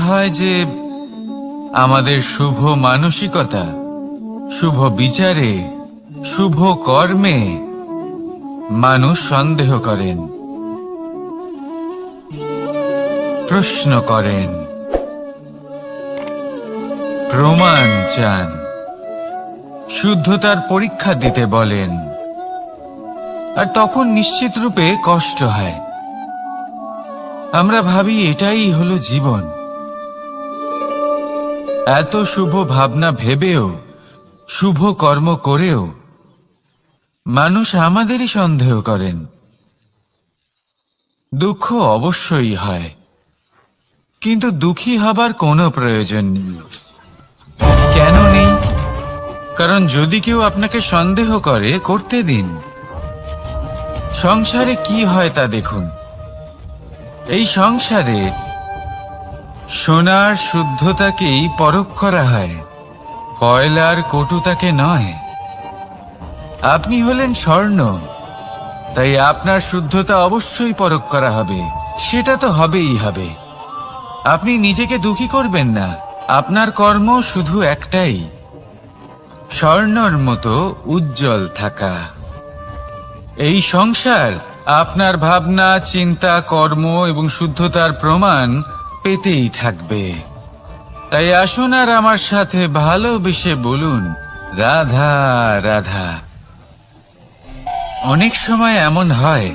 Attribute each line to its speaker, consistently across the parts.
Speaker 1: হয় যে আমাদের শুভ মানসিকতা, শুভ বিচারে, শুভ কর্মে মানুষ সন্দেহ করেন, প্রশ্ন করেন, প্রমাণ চান, শুদ্ধতার পরীক্ষা দিতে বলেন, আর তখন নিশ্চিত রূপে কষ্ট হয়। আমরা ভাবি এটাই হলো জীবন। এত শুভ ভাবনা ভেবেও, শুভ কর্ম করেও মানুষ আমাদেরই সন্দেহ করেন। দুঃখ অবশ্যই হয়, কিন্তু দুঃখী হবার কোনো প্রয়োজন নেই। কেন নেই? কারণ যদি কেউ আপনাকে সন্দেহ করে, করতে দিন। সংসারে কি হয় তা দেখুন। এই সংসারে সোনার শুদ্ধতাকেই পরখ করা হয়, কয়লার কটুতাকে নয়। আপনি হলেন স্বর্ণ, তাই আপনার শুদ্ধতা অবশ্যই পরখ করা হবে। সেটা তো হবেই হবে। আপনি নিজেকে দুঃখী করবেন না। আপনার কর্ম শুধু একটাই, স্বর্ণর মতো উজ্জ্বল থাকা। এই সংসার আপনার ভাবনা, চিন্তা, কর্ম এবং শুদ্ধতার প্রমাণ পেতেই থাকবে। তাই আসুন আর আমার সাথে ভালোবেসে বলুন, রাধা রাধা। অনেক সময় এমন হয়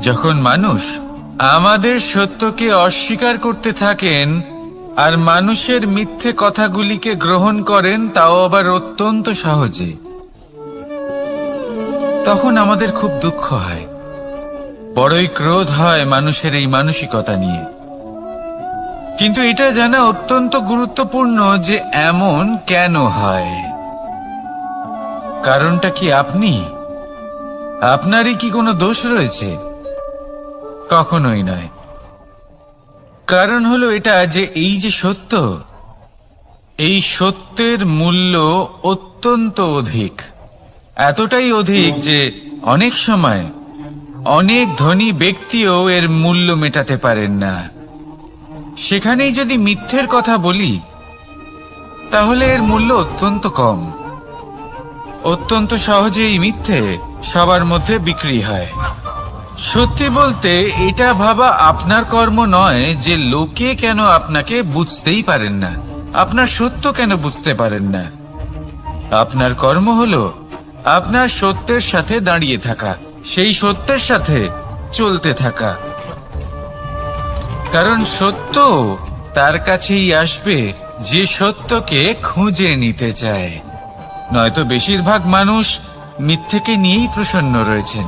Speaker 1: যখন মানুষ আমাদের সত্যকে অস্বীকার করতে থাকেন আর মানুষের মিথ্যে কথাগুলিকে গ্রহণ করেন, তাও আবার অত্যন্ত সহজে। তখন আমাদের খুব দুঃখ হয়, বড়ই ক্রোধ হয় মানুষের এই মানসিকতা নিয়ে। কিন্তু এটা জানা অত্যন্ত গুরুত্বপূর্ণ যে এমন কেন হয়। কারণটা কি আপনারই কি কোনো দোষ রয়েছে? কখনোই নয়। কারণ হলো এটা যে এই যে সত্য, এই সত্যের মূল্য অত্যন্ত অধিক। এতটাই অধিক যে অনেক সময় অনেক ধনী ব্যক্তিও এর মূল্য মেটাতে পারেন না। সেখানেই যদি মিথ্যের কথা বলি, তাহলে এর মূল্য অত্যন্ত কম। অত্যন্ত সহজেই মিথ্যে সবার মধ্যে বিক্রি হয়। সত্যি বলতে এটা ভাবা আপনার কর্ম নয় যে লোকে কেন আপনাকে বুঝতেই পারেন না, আপনার সত্য কেন বুঝতে পারেন না। আপনার কর্ম হলো আপনার সত্যের সাথে দাঁড়িয়ে থাকা, সেই সত্যের সাথে চলতে থাকা। কারণ সত্য তার কাছেই আসবে যে সত্যকে খুঁজে নিতে চায়। নয়তো বেশিরভাগ মানুষ মিথ্যেকে নিয়েই প্রসন্ন রয়েছেন।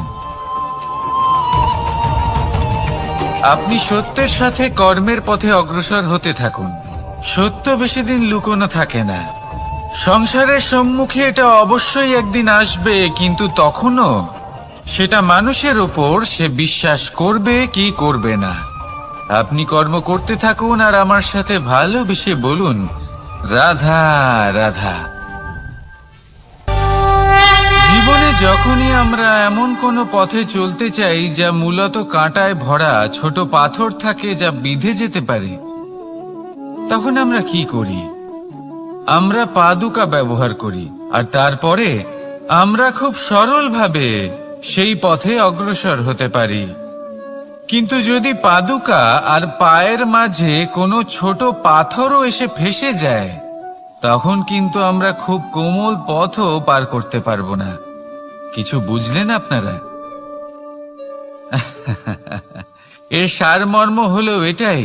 Speaker 1: আপনি সত্যের সাথে কর্মের পথে অগ্রসর হতে থাকুন। সত্য বেশি দিন লুকোনো থাকে না। সংসারের সম্মুখে এটা অবশ্যই একদিন আসবে, কিন্তু তখনও সেটা মানুষের ওপর সে বিশ্বাস করবে কি করবে না। আপনি কর্ম করতে থাকুন আর আমার সাথে ভালোবেসে বলুন, রাধা রাধা। জীবনে যখনই আমরা এমন কোনো পথে চলতে চাই যা মূলত কাঁটায় ভরা ছোট পাথর থাকে, যা বিঁধে যেতে পারে, তখন আমরা কি করি? আমরা পাদুকা ব্যবহার করি, আর তারপরে আমরা খুব সরলভাবে সেই পথে অগ্রসর হতে পারি। কিন্তু যদি পাদুকা আর পায়ের মাঝে কোনো ছোট পাথরও এসে ফেসে যায়, তখন কিন্তু আমরা খুব কোমল পথও পার করতে পারবো না। কিছু বুঝলেন আপনারা? এর সারমর্ম হলো এটাই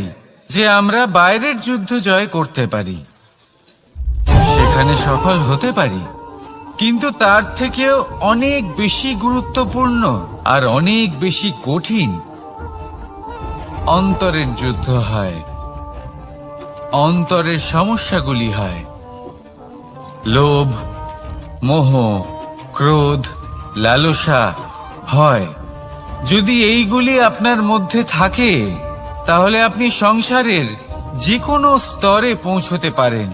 Speaker 1: যে আমরা বাইরের যুদ্ধ জয় করতে পারি, সেখানে সফল হতে পারি, কিন্তু তার থেকেও অনেক বেশি গুরুত্বপূর্ণ আর অনেক বেশি কঠিন অন্তরের যুদ্ধ হয়। অন্তরের সমস্যাগুলি হয় লোভ, মোহ, ক্রোধ, লালসা, ভয়। যদি এইগুলি আপনার মধ্যে থাকে, তাহলে আপনি সংসারের যে কোনো স্তরে পৌঁছতে পারেন,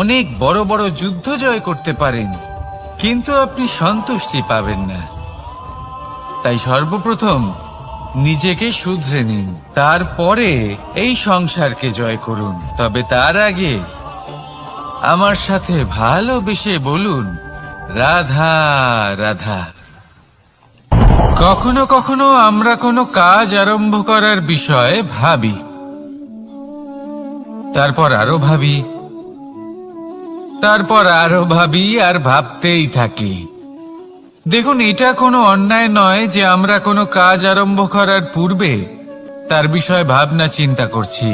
Speaker 1: অনেক বড় বড় যুদ্ধ জয় করতে পারেন, কিন্তু আপনি সন্তুষ্টি পাবেন না। তাই সর্বপ্রথম নিজেকে শুধরে নিন, তারপরে এই সংসারকে জয় করুন। তবে তার আগে আমার সাথে ভালোবেসে বলুন, রাধা রাধা। কখনো কখনো আমরা কোনো কাজ আরম্ভ করার বিষয়ে ভাবি, তারপর আরো ভাবি, তারপর আরো ভাবি, আর ভাবতেই থাকি। দেখুন, এটা কোনো অন্যায় নয় যে আমরা কোনো কাজ আরম্ভ করার পূর্বে তার বিষয়ে ভাবনা চিন্তা করছি,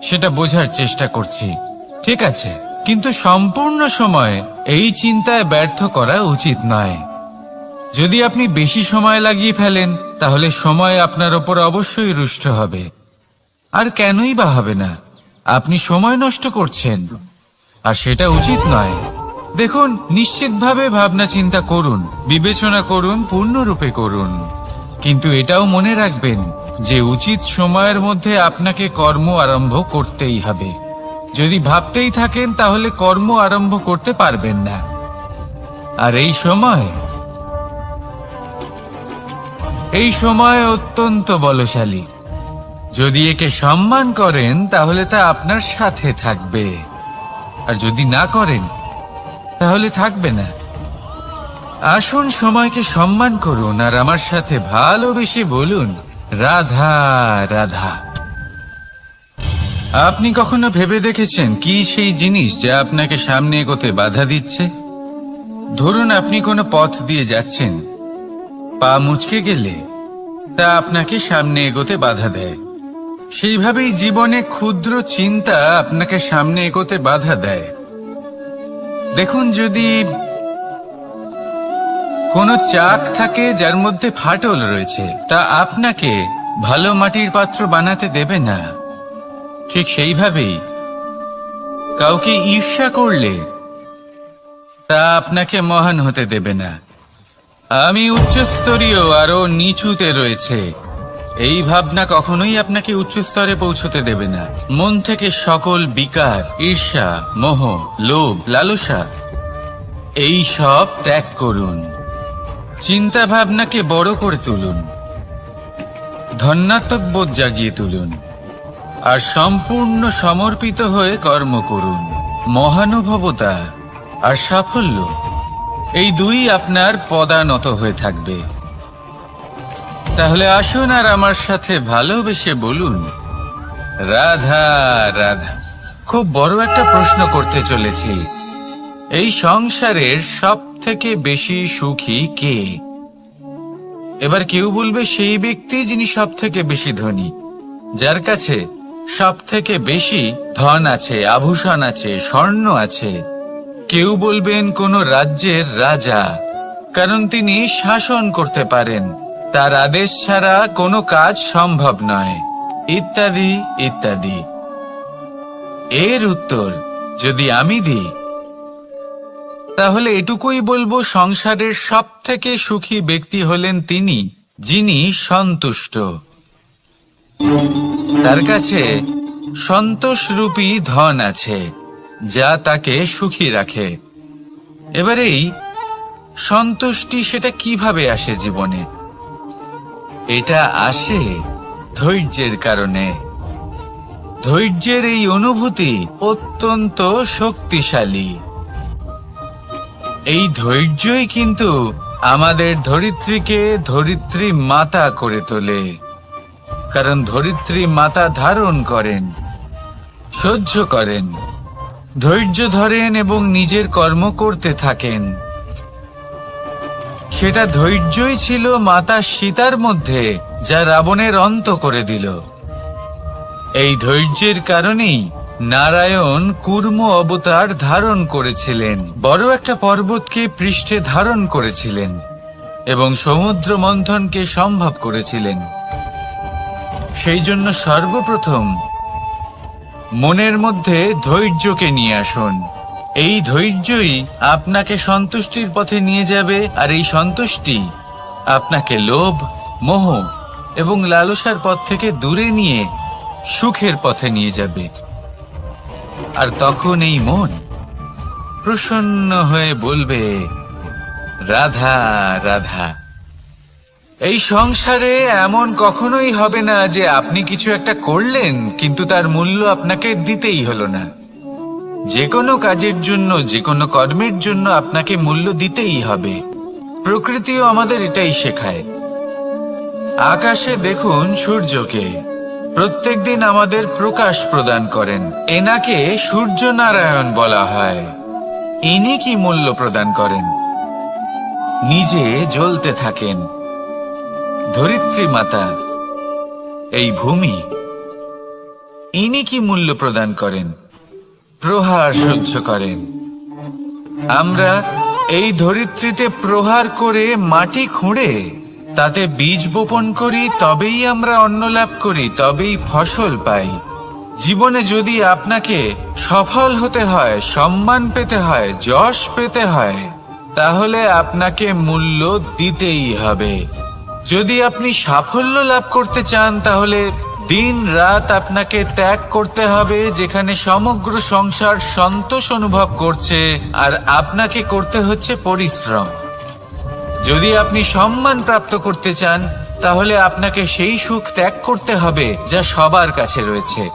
Speaker 1: সেটা বোঝার চেষ্টা করছি, ঠিক আছে। কিন্তু সম্পূর্ণ সময় এই চিন্তায় ব্যর্থ করা উচিত নয়। যদি আপনি বেশি সময় লাগিয়ে ফেলেন, তাহলে সময় আপনার ওপর অবশ্যই রুষ্ট হবে। আর কেনই বা হবে না? আপনি সময় নষ্ট করছেন, আর সেটা উচিত নয়। দেখুন, নিশ্চিতভাবে ভাবনা চিন্তা করুন, বিবেচনা করুন, পূর্ণরূপে করুন, কিন্তু এটাও মনে রাখবেন যে উচিত সময়ের মধ্যে আপনাকে কর্ম আরম্ভ করতেই হবে। যদি ভাবতেই থাকেন, তাহলে কর্ম আরম্ভ করতে পারবেন না। আর এই সময় অত্যন্ত বলশালী। যদি একে সম্মান করেন, তাহলে তা আপনার সাথে থাকবে, আর যদি না করেন, তাহলে থাকবে না। আসুন, সময়কে সম্মান করুন, আর আমার সাথে ভালোবেসে বলুন, রাধা রাধা। আপনি কখনো ভেবে দেখেছেন কি সেই জিনিস যা আপনাকে সামনে এগোতে বাধা দিচ্ছে? ধরুন, আপনি কোনো পথ দিয়ে যাচ্ছেন, পা মুচকে গেলে তা আপনাকে সামনে এগোতে বাধা দেয়। সেইভাবেই জীবনে ক্ষুদ্র চিন্তা আপনাকে সামনে এগোতে বাধা দেয়। দেখুন, যদি কোনো চাক থাকে যার মধ্যে ফাটল রয়েছে, তা আপনাকে ভালো মাটির পাত্র বানাতে দেবে না। ঠিক সেইভাবেই কাউকে ঈর্ষা করলে তা আপনাকে মহান হতে দেবে না। আমি উচ্চস্তরীয়, আরো নিচুতে রয়েছে, এই ভাবনা কখনোই আপনাকে উচ্চ স্তরে পৌঁছতে দেবে না। মন থেকে সকল বিকার, ঈর্ষা, মোহ, লোভ, লালসা এই সব ত্যাগ করুন। চিন্তা ভাবনাকে বড় করে তুলুন, ধন্যাত্মক বোধ জাগিয়ে তুলুন, আর সম্পূর্ণ সমর্পিত হয়ে কর্ম করুন। মহানুভবতা আর সাফল্য এই দুই আপনার পদানত হয়ে থাকবে। তাহলে আসুন, আর আমার সাথে ভালোবেসে বলুন, রাধা রাধা। খুব বড় একটা প্রশ্ন করতে চলেছি, এই সংসারের সব থেকে বেশি সুখী কে? এবার কেউ বলবে সেই ব্যক্তি যিনি সব থেকে বেশি ধনী, যার কাছে সব থেকে বেশি ধন আছে, আভূষণ আছে, স্বর্ণ আছে। কেউ বলবেন কোনো রাজ্যের রাজা, কারণ তিনি শাসন করতে পারেন, তার আদেশ ছাড়া কোনো কাজ সম্ভব নয়, ইত্যাদি ইত্যাদি। এর উত্তর যদি আমি দিই, তাহলে এটুকুই বলবো, সংসারের সব থেকে সুখী ব্যক্তি হলেন তিনি যিনি সন্তুষ্ট। তার কাছে সন্তোষরূপী ধন আছে, যা তাকে সুখী রাখে। এবার এই সন্তুষ্টি, সেটা কিভাবে আসে জীবনে? এটা আসে ধৈর্যের কারণে। ধৈর্যের এই অনুভূতি অত্যন্ত শক্তিশালী। এই ধৈর্যই কিন্তু আমাদের ধরিত্রীকে ধরিত্রী মাতা করে তোলে, কারণ ধরিত্রী মাতা ধারণ করেন, সহ্য করেন, ধৈর্য ধরেন এবং নিজের কর্ম করতে থাকেন। সেটা ধৈর্যই ছিল মাতা সীতার মধ্যে, যা রাবণের অন্ত করে দিল। এই ধৈর্যের কারণেই নারায়ণ কুর্ম অবতার ধারণ করেছিলেন, বড় একটা পর্বতকে পৃষ্ঠে ধারণ করেছিলেন এবং সমুদ্র মন্থনকে সম্ভব করেছিলেন। সেই জন্য সর্বপ্রথম মনের মধ্যে ধৈর্যকে নিয়ে আসুন। এই ধৈর্যই আপনাকে সন্তুষ্টির পথে নিয়ে যাবে, আর এই সন্তুষ্টি আপনাকে লোভ, মোহ এবং লালসার পথ থেকে দূরে নিয়ে সুখের পথে নিয়ে যাবে। আর তখন এই মন প্রসন্ন হয়ে বলবে, রাধা রাধা। এই সংসারে এমন কখনোই হবে না যে আপনি কিছু একটা করলেন কিন্তু তার মূল্য আপনাকে দিতেই হলো না। যে কোনো কাজের জন্য, যে কোনো কর্মের জন্য আপনাকে মূল্য দিতেই হবে। প্রকৃতিও আমাদের এটাই শেখায়। আকাশে দেখুন সূর্যকে, প্রত্যেকদিন আমাদের প্রকাশ প্রদান করেন। এনাকে সূর্য নারায়ণ বলা হয়। ইনি কি মূল্য প্রদান করেন? নিজে জ্বলতে থাকেন। ধরিত্রী মাতা, এই ভূমি, ইনি কি মূল্য প্রদান করেন? প্রহার সহ্য করেন। আমরা এই ধরিত্রীতে প্রহার করে মাটি খুঁড়ে তাতে বীজ বপন করি, তবেই আমরা অন্ন লাভ করি, তবেই ফসল পাই। জীবনে যদি আপনাকে সফল হতে হয়, সম্মান পেতে হয়, যশ পেতে হয়, তাহলে আপনাকে মূল্য দিতেই হবে। যদি আপনি সাফল্য লাভ করতে চান, তাহলে দিন রাত আপনাকে ত্যাগ করতে হবে, যেখানে সমগ্র সংসার সন্তোষ অনুভব করছে আর আপনাকে করতে হচ্ছে পরিশ্রম। যদি আপনি সম্মান প্রাপ্ত করতে চান, তাহলে আপনাকে সেই সুখ ত্যাগ করতে হবে যা সবার কাছে রয়েছে।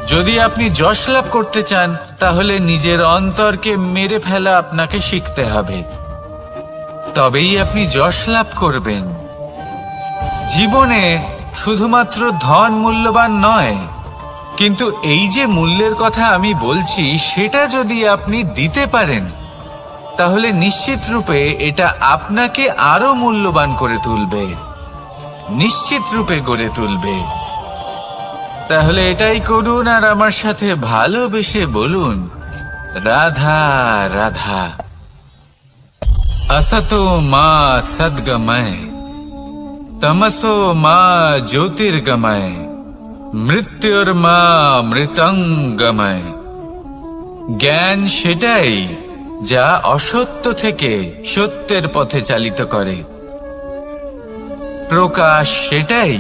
Speaker 1: যদি আপনি যশ লাভ করতে চান, তাহলে নিজের অন্তরকে মেরে ফেলা আপনাকে শিখতে হবে, তবেই আপনি যশ লাভ করবেন। জীবনে শুধুমাত্র ধন মূল্যবান নয়, কিন্তু এই যে মূল্যের কথা আমি বলছি, সেটা যদি আপনি দিতে পারেন, তাহলে নিশ্চিত রূপে এটা আপনাকে আরো মূল্যবান করে তুলবে, নিশ্চিত রূপে গড়ে তুলবে। তাহলে এটাই করুন আর আমার সাথে ভালোবেসে বলুন, রাধা রাধা। असतो मा सद्गमय, तमसो मा ज्योतिर्गमय, মৃত্যুর্মা মৃতঙ্গময়। জ্ঞান সেটাই যা অসত্য থেকে সত্যের পথে চালিত করে। প্রকাশ সেটাই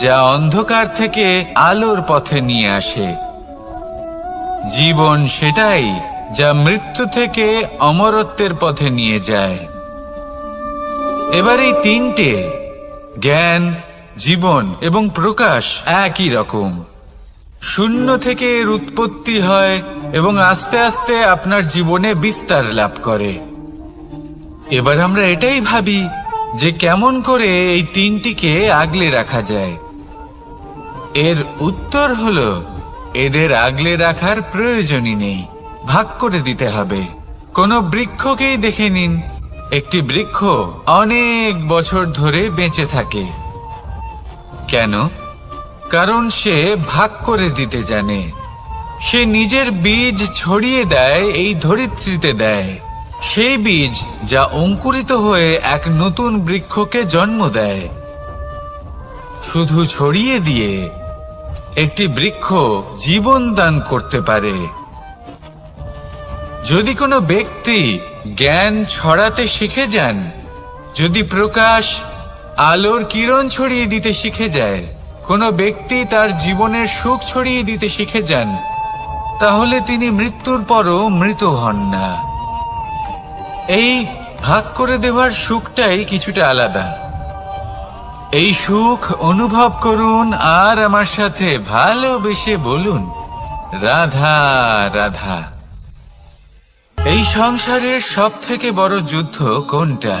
Speaker 1: যা অন্ধকার থেকে আলোর পথে নিয়ে আসে। জীবন সেটাই যা মৃত্যু থেকে অমরত্বের পথে নিয়ে যায়। এবার এই তিনটে, জ্ঞান, জীবন এবং প্রকাশ, একই রকম। শূন্য থেকে এর উৎপত্তি হয় এবং আস্তে আস্তে আপনার জীবনে বিস্তার লাভ করে। এবার আমরা এটাই ভাবি যে কেমন করে এই তিনটিকে আগলে রাখা যায়। এর উত্তর হলো, এদের আগলে রাখার প্রয়োজনই নেই, ভাগ করে দিতে হবে। কোনো বৃক্ষকেই দেখে নিন, একটি বৃক্ষ অনেক বছর ধরে বেঁচে থাকে। কেন? কারণ সে ভাগ করে দিতে জানে। সে নিজের বীজ ছড়িয়ে দেয়, এই ধরিত্রীতে দেয়, সেই বীজ যা অঙ্কুরিত হয়ে এক নতুন বৃক্ষকে জন্ম দেয়। শুধু ছড়িয়ে দিয়ে একটি বৃক্ষ জীবন দান করতে পারে। যদি কোনো ব্যক্তি জ্ঞান ছড়াতে শিখে যান, যদি প্রকাশ, আলোর কিরণ ছড়িয়ে দিতে শিখে যায়, কোনো ব্যক্তি তার জীবনের সুখ ছড়িয়ে দিতে শিখে যান, তাহলে তিনি মৃত্যুর পরও মৃত হন না। এই ভাগ করে দেওয়ার সুখটাই কিছুটা আলাদা। এই সুখ অনুভব করুন আর আমার সাথে ভালোবেসে বলুন, রাধা রাধা। এই সংসারের সব থেকে বড় যুদ্ধ কোনটা?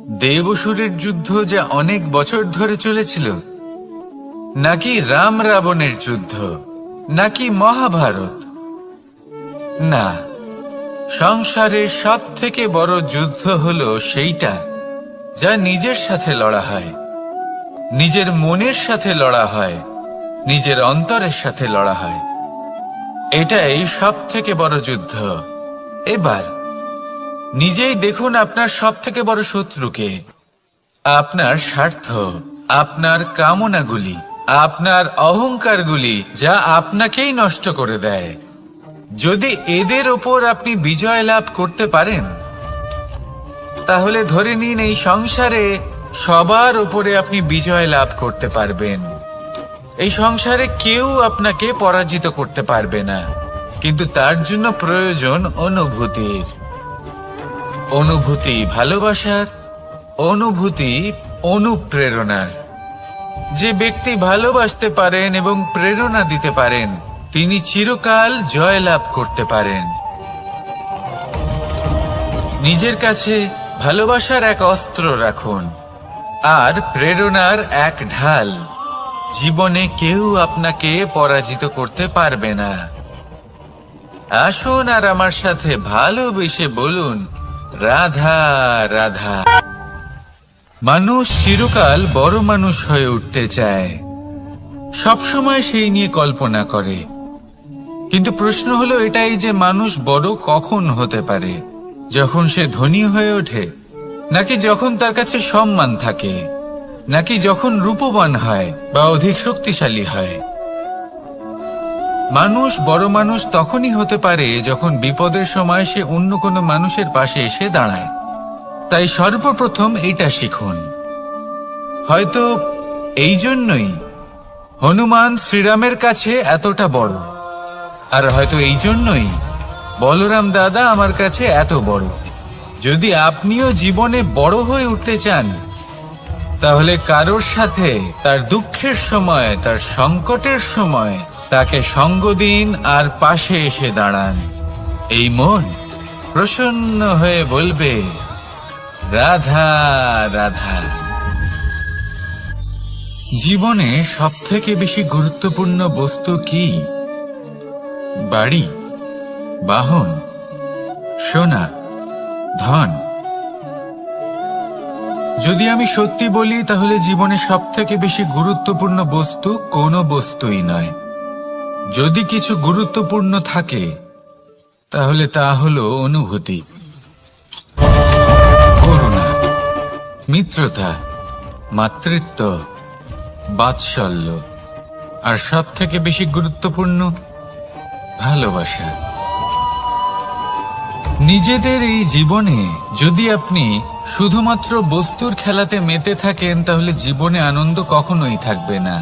Speaker 1: দেব-অসুরের যুদ্ধ যা অনেক বছর ধরে চলেছিল, নাকি রাম রাবণের যুদ্ধ, নাকি মহাভারত? না, সংসারের সব থেকে বড় যুদ্ধ হলো সেইটা যা নিজের সাথে লড়া হয়, নিজের মনের সাথে লড়া হয়, নিজের অন্তরের সাথে লড়া হয়। এটাই সব থেকে বড় যুদ্ধ। এবার নিজেই দেখুন আপনার সব থেকে বড় শত্রুকে। আপনার স্বার্থ, আপনার কামনাগুলি, আপনার অহংকারগুলি, যা আপনাকেই নষ্ট করে দেয়। যদি এদের ওপর আপনি বিজয় লাভ করতে পারেন, তাহলে ধরে নিন এই সংসারে সবার উপরে আপনি বিজয় লাভ করতে পারবেন। এই সংসারে কেউ আপনাকে পরাজিত করতে পারবে না, কিন্তু তার জন্য প্রয়োজন অনুভূতির। অনুভূতি ভালোবাসার, অনুভূতি অনুপ্রেরণার। যে ব্যক্তি ভালোবাসতে পারেন এবং প্রেরণা দিতে পারেন তিনি চিরকাল জয়লাভ করতে পারেন। নিজের কাছে ভালোবাসার এক অস্ত্র রাখুন আর প্রেরণার এক ঢাল। জীবনে কেউ আপনাকে পরাজিত করতে পারবে না। আসুন আর আমার সাথে ভালোবেসে বলুন, রাধা রাধা। মানুষ চিরকাল বড় মানুষ হয়ে উঠতে চায়, সবসময় সেই নিয়ে কল্পনা করে। কিন্তু প্রশ্ন হলো এটাই যে মানুষ বড় কখন হতে পারে? যখন সে ধনী হয়ে ওঠে, নাকি যখন তার কাছে সম্মান থাকে, নাকি যখন রূপবান হয় বা অধিক শক্তিশালী হয়? মানুষ বড় মানুষ তখনই হতে পারে যখন বিপদের সময় সে অন্য কোনো মানুষের পাশে এসে দাঁড়ায়। তাই সর্বপ্রথম এটা শিখুন। হয়তো এই জন্যই হনুমান শ্রীরামের কাছে এতটা বড়, আর হয়তো এই জন্যই বলরাম দাদা আমার কাছে এত বড়। যদি আপনিও জীবনে বড় হয়ে উঠতে চান, তাহলে কারোর সাথে তার দুঃখের সময়, তার সংকটের সময় তাকে সঙ্গ দিন আর পাশে এসে দাঁড়ান। এই মন প্রসন্ন হয়ে বলবে, রাধা রাধা। জীবনে সবথেকে বেশি গুরুত্বপূর্ণ বস্তু কি? বাড়ি, বাহন, সোনা, ধন? যদি আমি সত্যি বলি তাহলে জীবনে সবথেকে বেশি গুরুত্বপূর্ণ বস্তু কোনো বস্তুই নয়। যদি কিছু গুরুত্বপূর্ণ থাকে তাহলে তা হলো অনুভূতি, করুণা, মিত্রতা, মাতৃত্ব, বাৎসল্য, আর সবথেকে বেশি গুরুত্বপূর্ণ ভালোবাসা। নিজেদের এই জীবনে যদি আপনি শুধুমাত্র বস্তুর খেলাতে মেতে থাকেন তাহলে জীবনে আনন্দ কখনোই থাকবে না।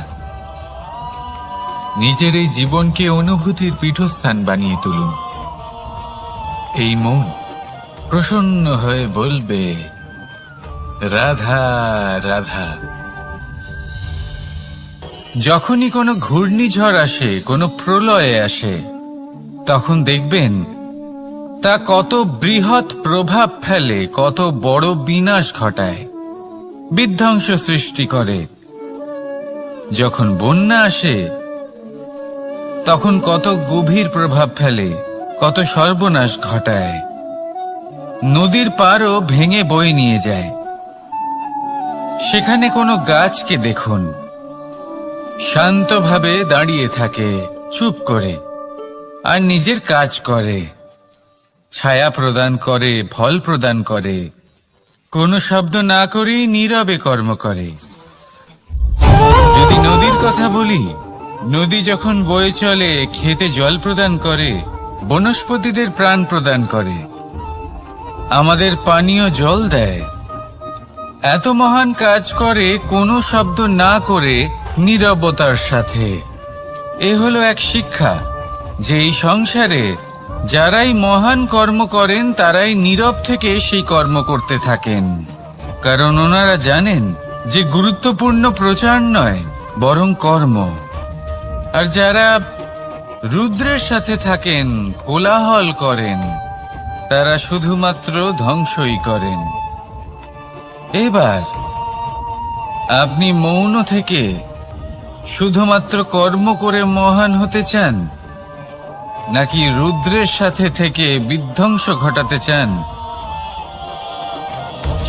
Speaker 1: নিজের এই জীবনকে অনুভূতির পীঠস্থান বানিয়ে তুলুন। এই মন প্রসন্ন হয়ে বলবে, রাধা রাধা। যখনই কোনো ঘূর্ণিঝড় আসে, কোনো প্রলয় আসে, তখন দেখবেন তা কত বৃহৎ প্রভাব ফেলে, কত বড় বিনাশ ঘটায়, বিধ্বংস সৃষ্টি করে। যখন বন্যা আসে তখন কত গভীর প্রভাব ফেলে, কত সর্বনাশ ঘটায়। নদীর পাড়ও ভেঙে বয়ে নিয়ে যায়। সেখানে কোনো গাছকে দেখুন, শান্তভাবে দাঁড়িয়ে থাকে, চুপ করে, আর নিজের কাজ করে, ছায়া প্রদান করে, ফল প্রদান করে, কোনো শব্দ না করেই নীরবে কর্ম করে। যদি নদীর কথা বলি, নদী যখন বয়ে চলে খেতে জল প্রদান করে, বনস্পতিদের প্রাণ প্রদান করে, আমাদের পানীয় জল দেয়। এত মহান কাজ করে কোনো শব্দ না করে, নীরবতার সাথে। এ হলো এক শিক্ষা যে এই সংসারে যারাই মহান কর্ম করেন তারাই নীরব থেকে সেই কর্ম করতে থাকেন, কারণ ওনারা জানেন যে গুরুত্বপূর্ণ প্রচার নয় বরং কর্ম। আর যারা রুদ্রের সাথে থাকেন, কোলাহল করেন, তারা শুধুমাত্র ধ্বংসই করেন। এবার আপনি মৌন থেকে শুধুমাত্র কর্ম করে মহান হতে চান, নাকি রুদ্রের সাথে থেকে বিধ্বংস ঘটাতে চান?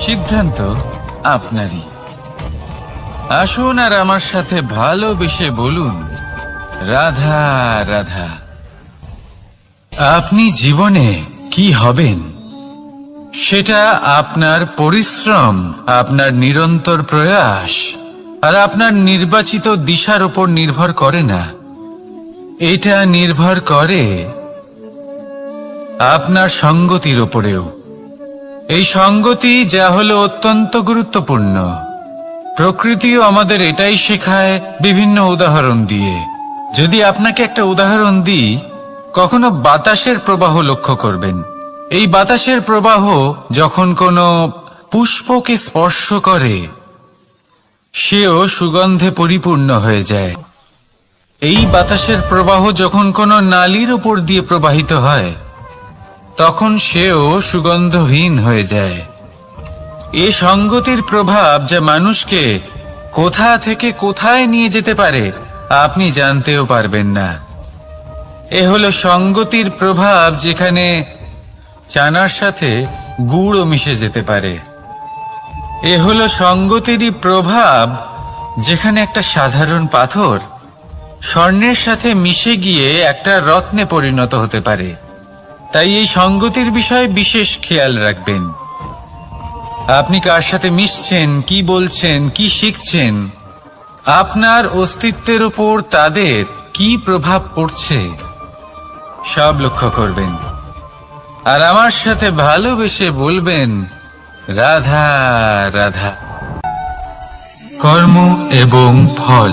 Speaker 1: সিদ্ধান্ত আপনারই। আসুন আর আমার সাথে ভালোবেসে বলুন, রাধা রাধা। আপনি জীবনে কি হবেন সেটা আপনার পরিশ্রম, আপনার নিরন্তর প্রয়াস আর আপনার নির্বাচিত দিশার উপর নির্ভর করে না। এটা নির্ভর করে আপনার সঙ্গতির উপরেও। এই সঙ্গতি যা হলো অত্যন্ত গুরুত্বপূর্ণ। প্রকৃতিও আমাদের এটাই শেখায় বিভিন্ন উদাহরণ দিয়ে। যদি আপনাকে একটা উদাহরণ দিই, কখনো বাতাসের প্রবাহ লক্ষ্য করবেন। এই বাতাসের প্রবাহ যখন কোনো পুষ্পকে স্পর্শ করে সেও সুগন্ধে পরিপূর্ণ হয়ে যায়। এই বাতাসের প্রবাহ যখন কোনো নালীর উপর দিয়ে প্রবাহিত হয় তখন সেও সুগন্ধহীন হয়ে যায়। এ সঙ্গতির প্রভাব যা মানুষকে কোথা থেকে কোথায় নিয়ে যেতে পারে আপনি জানতেও পারবেন না। এ হলো সঙ্গতির প্রভাব, যেখানে চানার সাথে গুড়ও মিশে যেতে পারে। এ হলো সঙ্গতিরই প্রভাব, যেখানে একটা সাধারণ পাথর স্বর্ণের সাথে মিশে গিয়ে একটা রত্নে পরিণত হতে পারে। তাই এই সঙ্গতির বিষয়ে বিশেষ খেয়াল রাখবেন। আপনি কার সাথে মিশছেন, কি বলছেন, কি শিখছেন, আপনার অস্তিত্বের উপর তাদের কি প্রভাব পড়ছে সব লক্ষ্য করবেন। আর আমার সাথে ভালোবেসে বলবেন, রাধা রাধা। কর্ম এবং ফল।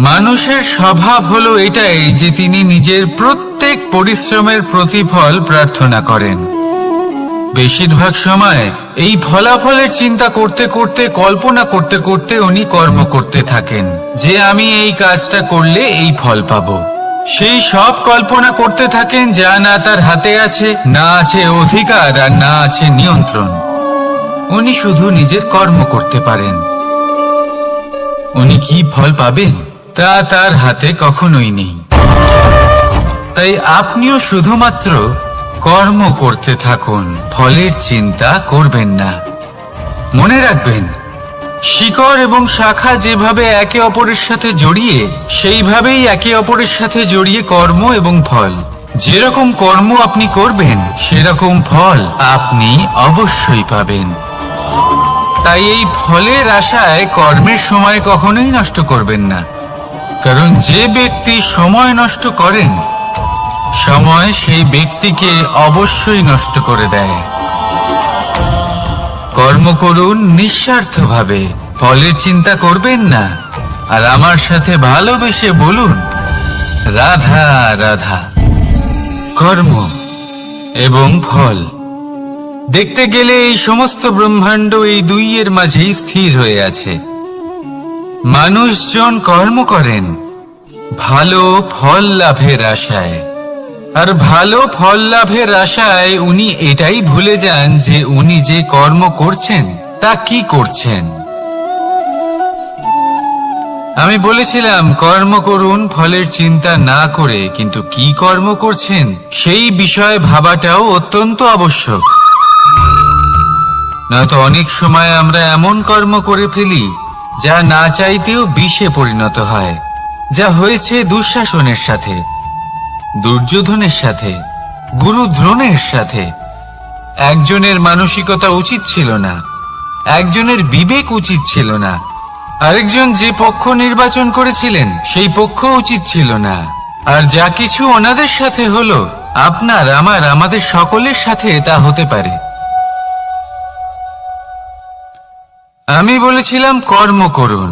Speaker 1: মানুষের স্বভাব হলো এটাই যে তিনি নিজের প্রত্যেক পরিশ্রমের প্রতিফল প্রার্থনা করেন। বেশিরভাগ সময় এই ফলাফলের চিন্তা করতে করতে, কল্পনা করতে করতে উনি কর্ম করতে থাকেন যে আমি এই কাজটা করলে এই ফল পাবো। সেই সব কল্পনা করতে থাকেন যা না তার হাতে আছে, না আছে অধিকার, আর না আছে নিয়ন্ত্রণ। উনি শুধু নিজের কর্ম করতে পারেন। উনি কি ফল পাবেন তা তার হাতে কখনোই নেই। তাই আপনিও শুধুমাত্র কর্ম করতে থাকুন, ফলের চিন্তা করবেন না। মনে রাখবেন, শিকড় এবং শাখা যেভাবে একে অপরের সাথে জড়িয়ে, সেইভাবেই একে অপরের সাথে জড়িয়ে কর্ম এবং ফল। যেরকম কর্ম আপনি করবেন সেরকম ফল আপনি অবশ্যই পাবেন। তাই এই ফলের আশায় কর্মের সময় কখনোই নষ্ট করবেন না, কারণ যে ব্যক্তি সময় নষ্ট করেন সময় সেই ব্যক্তিকে অবশ্যই নষ্ট করে দেয়। কর্ম করুন নিঃস্বার্থভাবে, ফলের চিন্তা করবেন না। আর আমার সাথে ভালোবেসে বলুন, রাধা রাধা। কর্ম এবং ফল। দেখতে গেলে এই সমস্ত ব্রহ্মাণ্ড এই দুইয়ের মাঝেই স্থির হয়ে আছে। মানুষজন কর্ম করেন ভালো ফল লাভের আশায়, আর ভালো ফল লাভের আশায় উনি এটাই ভুলে যান যে উনি যে কর্ম করছেন তা কি করছেন। আমি বলেছিলাম কর্ম করুন ফলের চিন্তা না করে, কিন্তু কি কর্ম করছেন সেই বিষয়ে ভাবাটাও অত্যন্ত আবশ্যক। নয়তো অনেক সময় আমরা এমন কর্ম করে ফেলি যা না চাইতেও বিষে পরিণত হয়, যা হয়েছে দুঃশাসনের সাথে, দুর্যোধনের সাথে, গুরু দ্রোণের সাথে। একজনের মানসিকতা উচিত ছিল না, একজনের বিবেক উচিত ছিল না, আরেকজন যে পক্ষ নির্বাচন করেছিলেন সেই পক্ষ উচিত ছিল না। আর যা কিছু ওনাদের সাথে হলো, আপনার, আমার, আমাদের সকলের সাথে তা হতে পারে। আমি বলেছিলাম কর্ম করুন,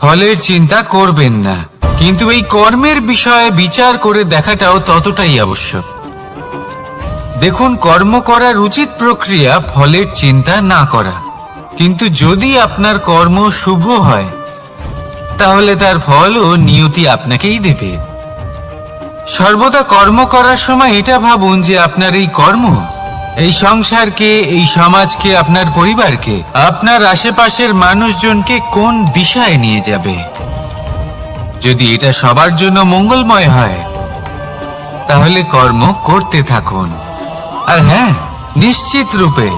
Speaker 1: ফলের চিন্তা করবেন না, কিন্তু এই কর্মের বিষয়ে বিচার করে দেখাটাও ততটাই আবশ্যক। দেখুন, কর্ম করার উচিত প্রক্রিয়া ফলের চিন্তা না করা, কিন্তু যদি আপনার কর্ম শুভ হয় তাহলে তার ফলও নিয়তি আপনাকেই দেবে। সর্বদা কর্ম করার সময় এটা ভাবুন যে আপনার এই কর্ম এই সংসারকে, এই সমাজকে, আপনার পরিবারকে, আপনার আশেপাশের মানুষজনকে কোন দিশায় নিয়ে যাবে। যদি এটা সবার জন্য মঙ্গলময় হয় তাহলে কর্ম করতে থাকুন। আর হ্যাঁ, নিশ্চিত রূপে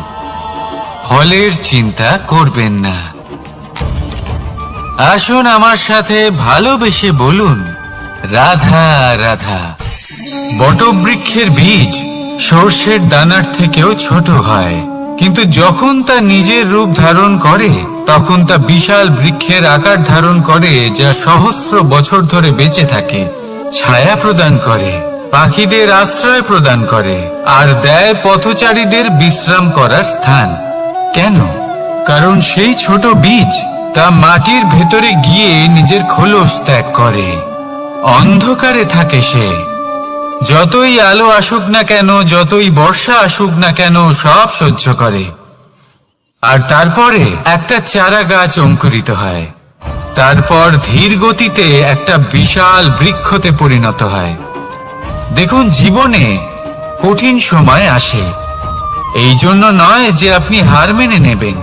Speaker 1: ফলের চিন্তা করবেন না। আসুন আমার সাথে ভালোবেসে বলুন, রাধা রাধা। বটবৃক্ষের বীজ সর্ষের দানার থেকেও ছোট হয়, কিন্তু যখন তা নিজের রূপ ধারণ করে তখন তা বিশাল বৃক্ষের আকার ধারণ করে, যা সহস্র বছর ধরে বেঁচে থাকে, ছায়া প্রদান করে, পাখিদের আশ্রয় প্রদান করে, আর দেয় পথচারীদের বিশ্রাম করার স্থান। কেন? কারণ সেই ছোট বীজ তা মাটির ভেতরে গিয়ে নিজের খোলস ত্যাগ করে। অন্ধকারে থাকে সে, যতই আলো আসুক না কেন, যতই বর্ষা আসুক না কেন, সব সহ্য করে। আর তারপরে একটা চারা গাছ অঙ্কুরিত হয়, তারপর ধীর গতিতে একটা বিশাল বৃক্ষতে পরিণত হয়। দেখুন, জীবনে কঠিন সময় আসে, এই জন্য নয় যে আপনি হার মেনে নেবেন,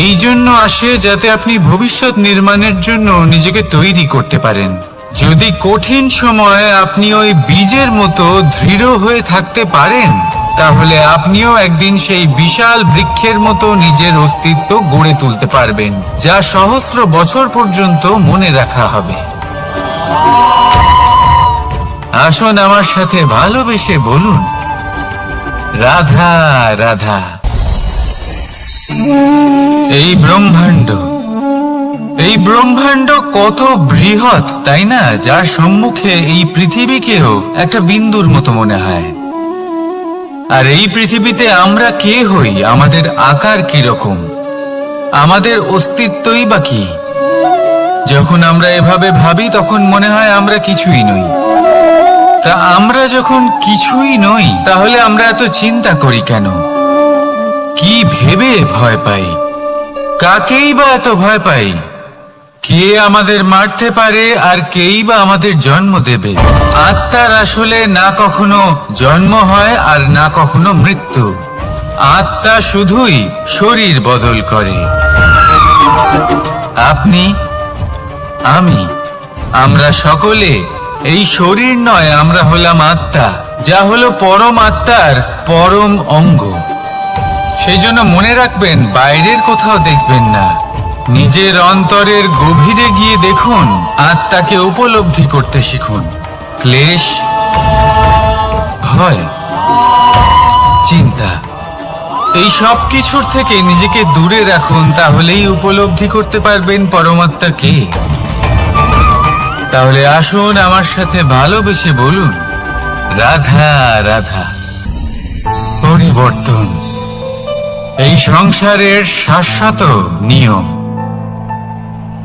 Speaker 1: এই জন্য আসে যাতে আপনি ভবিষ্যৎ নির্মাণের জন্য নিজেকে তৈরি করতে পারেন। যদি কঠিন সময়ে আপনি ওই বীজের মতো দৃঢ় হয়ে থাকতে পারেন, তাহলে আপনিও একদিন সেই বিশাল বৃক্ষের মতো নিজের অস্তিত্ব গড়ে তুলতে পারবেন, যা সহস্র বছর পর্যন্ত মনে রাখা হবে। আসুন আমার সাথে ভালোবেসে বলুন, রাধা রাধা। এই ব্রহ্মাণ্ড কত বৃহৎ, তাই না? যার সম্মুখে এই পৃথিবীকেও একটা বিন্দুর মতো মনে হয়। আর এই পৃথিবীতে আমরা কে হই, আমাদের আকার কিরকম, আমাদের অস্তিত্বই বা কি? যখন আমরা এভাবে ভাবি তখন মনে হয় আমরা কিছুই নই। তা আমরা যখন কিছুই নই, তাহলে আমরা এত চিন্তা করি কেন? কি ভেবে ভয় পাই? কাকেই বা এত ভয় পাই? কে আমাদের মারতে পারে আর কেই বা আমাদের জন্ম দেবে? আত্মার আসলে না কখনো জন্ম হয় আর না কখনো মৃত্যু। আত্মা শুধুই শরীর বদল করে। আপনি, আমি, আমরা সকলে এই শরীর নয়, আমরা হলাম আত্মা, যা হলো পরম আত্মার পরম অঙ্গ। সেই জন্য মনে রাখবেন, বাইরের কোথাও দেখবেন না, নিজের অন্তরের গভীরে গিয়ে দেখুন, আত্মাকে উপলব্ধি করতে শিখুন। ক্লেশ, ভয়, চিন্তা, এই সব কিছুর থেকে নিজেকে দূরে রাখুন, তাহলেই উপলব্ধি করতে পারবেন পরমাত্মা কে। তাহলে আসুন আমার সাথে ভালোবেসে বলুন, রাধা রাধা। পরিবর্তন এই সংসারের শাশ্বত নিয়ম।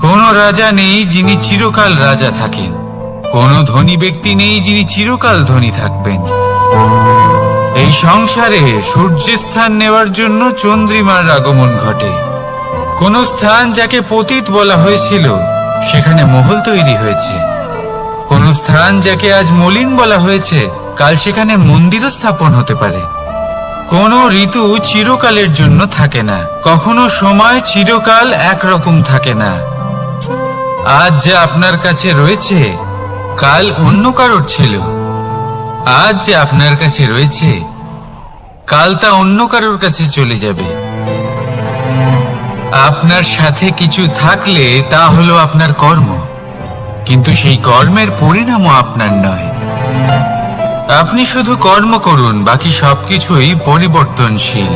Speaker 1: কোন রাজা নেই যিনি চিরকাল রাজা থাকেন, কোন ধনী ব্যক্তি নেই যিনি চিরকাল ধনী থাকবেন। এই সংসারে সূর্যের স্থান নেওয়ার জন্য চন্দ্রিমার আগমন ঘটে। কোন স্থান যাকে পতিত বলা হয়েছিল, সেখানে মহল তৈরি হয়েছে। কোন স্থান যাকে আজ মলিন বলা হয়েছে, কাল সেখানে মন্দিরও স্থাপন হতে পারে। কোন ঋতু চিরকালের জন্য থাকে না, কখনো সময় চিরকাল একরকম থাকে না। আজ যা আপনার কাছে রয়েছে, কাল অন্য কারোর ছিল। আজ যে আপনার কাছে রয়েছে, কাল তা অন্য কারোর কাছে চলে যাবে। আপনার সাথে কিছু থাকলে তা হলো আপনার কর্ম, কিন্তু সেই কর্মের পরিণামও আপনার নয়। আপনি শুধু কর্ম করুন, বাকি সবকিছুই পরিবর্তনশীল।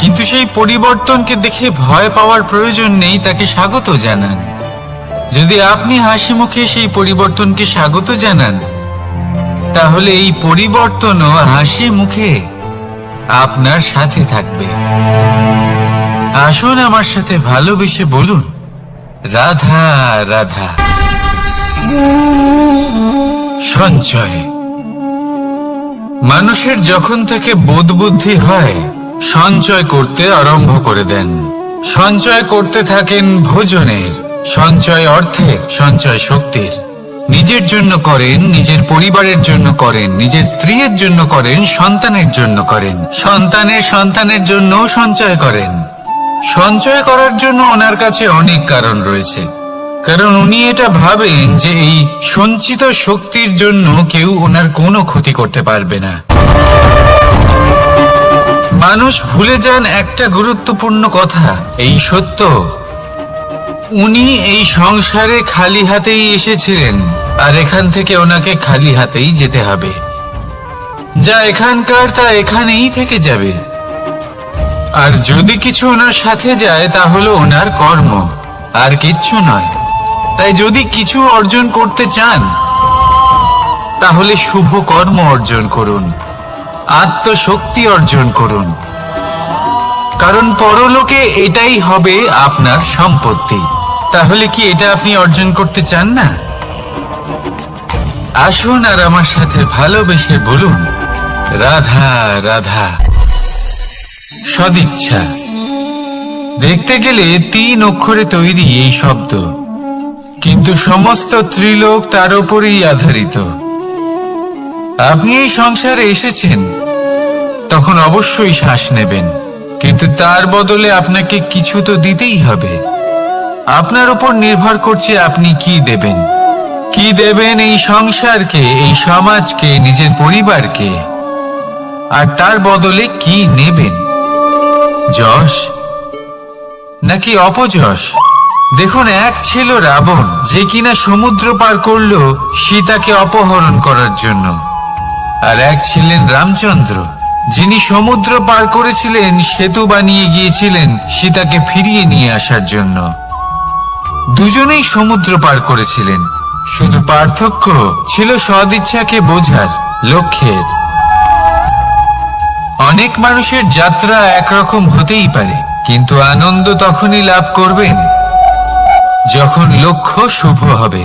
Speaker 1: কিন্তু সেই পরিবর্তনকে দেখে ভয় পাওয়ার প্রয়োজন নেই, তাকে স্বাগত জানান। যদি আপনি হাসি মুখে সেই পরিবর্তনকে স্বাগত জানান, তাহলে এই পরিবর্তনও হাসি মুখে আপনার সাথে থাকবে। আসুন আমার সাথে ভালোবেসে বলুন, রাধা রাধা। সঞ্চয় মানুষের যখন থেকে বোধ বুদ্ধি হয়, সঞ্চয় করতে আরম্ভ করে দেন। সঞ্চয় করতে থাকেন ভোজনের, সঞ্চয় অর্থের, সঞ্চয় শক্তির। নিজের জন্য করেন, নিজের পরিবারের জন্য করেন, নিজের স্ত্রীর জন্য করেন, সন্তানের জন্য করেন, সন্তানের সন্তানের জন্য সঞ্চয় করেন। সঞ্চয় করার জন্য ওনার কাছে অনেক কারণ রয়েছে, কারণ উনি এটা ভাবেন যে এই সঞ্চিত শক্তির জন্য কেউ ওনার কোনো ক্ষতি করতে পারবে না। মানুষ ভুলে যান একটা গুরুত্বপূর্ণ কথা, এই সত্য, উনি এই সংসারে খালি হাতেই এসেছিলেন, আর এখান থেকে ওনাকে খালি হাতেই যেতে হবে। যা এখানকার তা এখানেই থেকে যাবে। আর যদি কিছু ওনার সাথে যায়, তা হলো ওনার কর্ম, আর কিচ্ছু নয়। তাই যদি কিছু অর্জন করতে চান, তাহলে শুভ কর্ম অর্জন করুন, আত্মশক্তি অর্জন করুন, কারণ পরলোকে এটাই হবে আপনার সম্পত্তি। তাহলে কি এটা আপনি অর্জন করতে চান না? আসুন আর আমার সাথে ভালোবেসে বলুন, রাধা রাধা। সদিচ্ছা। দেখতে গেলে 3 অক্ষরে তৈরি এই শব্দ, কিন্তু সমস্ত ত্রিলোক তার উপরেই আধারিত। আপনি এই সংসারে এসেছেন, তখন অবশ্যই শ্বাস নেবেন, কিন্তু তার বদলে আপনাকে কিছু তো দিতেই হবে। আপনার উপর নির্ভর করছে আপনি কি দেবেন। কি দেবেন এই সংসারকে, এই সমাজকে, নিজের পরিবারকে, আর তার বদলে কি নেবেন? যশ নাকি অপযশ? দেখুন, এক ছিল রাবণ, যে কিনা সমুদ্র পার করলো সীতাকে অপহরণ করার জন্য, আর এক ছিলেন রামচন্দ্র, যিনি সমুদ্র পার করেছিলেন, সেতু বানিয়ে গিয়েছিলেন সীতাকে ফিরিয়ে নিয়ে আসার জন্য। দুজনেই সমুদ্র পার করেছিলেন, শুধু পার্থক্য ছিল সদিচ্ছাকে বোঝার, লক্ষ্যের। অনেক মানুষের যাত্রা একরকম হতেই পারে, কিন্তু আনন্দ তখনই লাভ করবেন যখন লক্ষ্য শুভ হবে,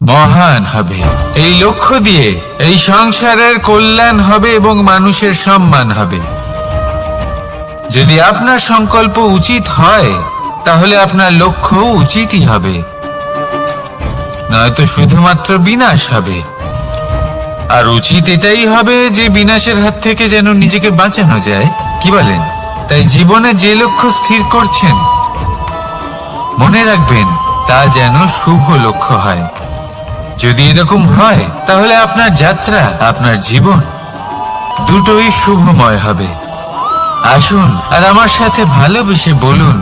Speaker 1: মহান হবে। এই লক্ষ্য দিয়ে এই সংসারের কল্যাণ হবে এবং মানুষের সম্মান হবে। যদি আপনার সংকল্প উচিত হয়, তাহলে আপনার লক্ষ্য উচিতই হবে, নয়তো শুধুমাত্র বিনাশ হবে। আর উচিত এটাই হবে যে বিনাশের হাত থেকে যেন নিজেকে বাঁচানো যায়, কি বলেন? তাই জীবনে যে লক্ষ্য স্থির করছেন, মনে রাখবেন তা যেন শুভ লক্ষ্য হয়। যদি এরকম হয়, তাহলে আপনার যাত্রা, আপনার জীবন দুটোই শুভময় হবে। আসুন আর আমার সাথে ভালোবেসে বলুন,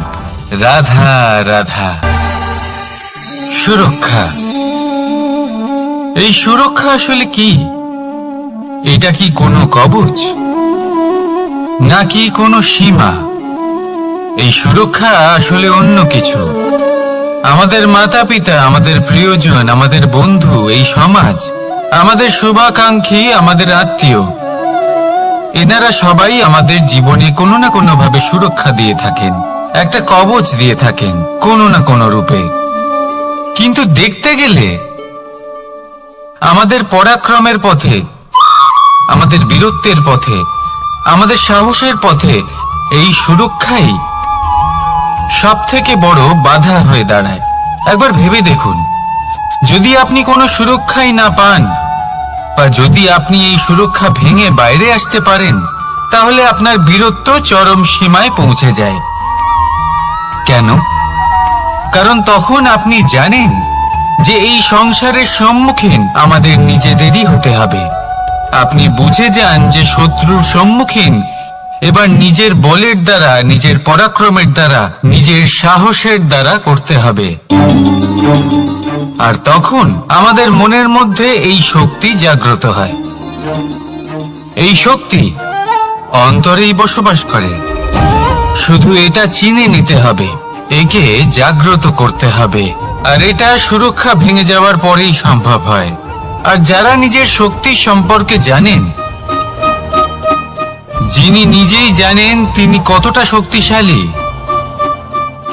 Speaker 1: রাধা রাধা। সুরক্ষা। এই সুরক্ষা আসলে কি? এটা কি কোনো কবচ, নাকি কোনো সীমা? এই সুরক্ষা আসলে অন্য কিছু। আমাদের মাতা পিতা, আমাদের প্রিয়জন, আমাদের বন্ধু, এই সমাজ, আমাদের শুভাকাঙ্ক্ষী, আমাদের আত্মীয়, এনারা সবাই আমাদের জীবনে কোনো না কোনো ভাবে সুরক্ষা দিয়ে থাকেন, একটা কবচ দিয়ে থাকেন কোনো না কোনো রূপে। কিন্তু দেখতে গেলে আমাদের পরাক্রমের পথে, আমাদের বীরত্বের পথে, আমাদের সাহসের পথে এই সুরক্ষাই সব থেকে বড় বাধা হয়ে দাঁড়ায়। একবার ভেবে দেখুন, যদি আপনি কোনো সুরক্ষাই না পান, বা যদি আপনি এই সুরক্ষা ভেঙে বাইরে আসতে পারেন, তাহলে আপনার বীরত্ব চরম সীমায় পৌঁছে যায়। কেন? কারণ তখন আপনি জানেন যে এই সংসারের সম্মুখীন আমাদের নিজেদেরই হতে হবে। আপনি বুঝে যান যে শত্রুর সম্মুখীন এবার নিজের বলের দ্বারা, নিজের পরাক্রমের দ্বারা, নিজের সাহসের দ্বারা করতে হবে। আর তখন আমাদের মনের মধ্যে এই শক্তি জাগ্রত হয়। এই শক্তি অন্তরেই বসবাস করে, শুধু এটা চিনে নিতে হবে, একে জাগ্রত করতে হবে। আর এটা সুরক্ষা ভেঙে যাওয়ার পরেই সম্ভব হয়। আর যারা নিজের শক্তি সম্পর্কে জানেন, যিনি নিজেই জানেন তিনি কতটা শক্তিশালী,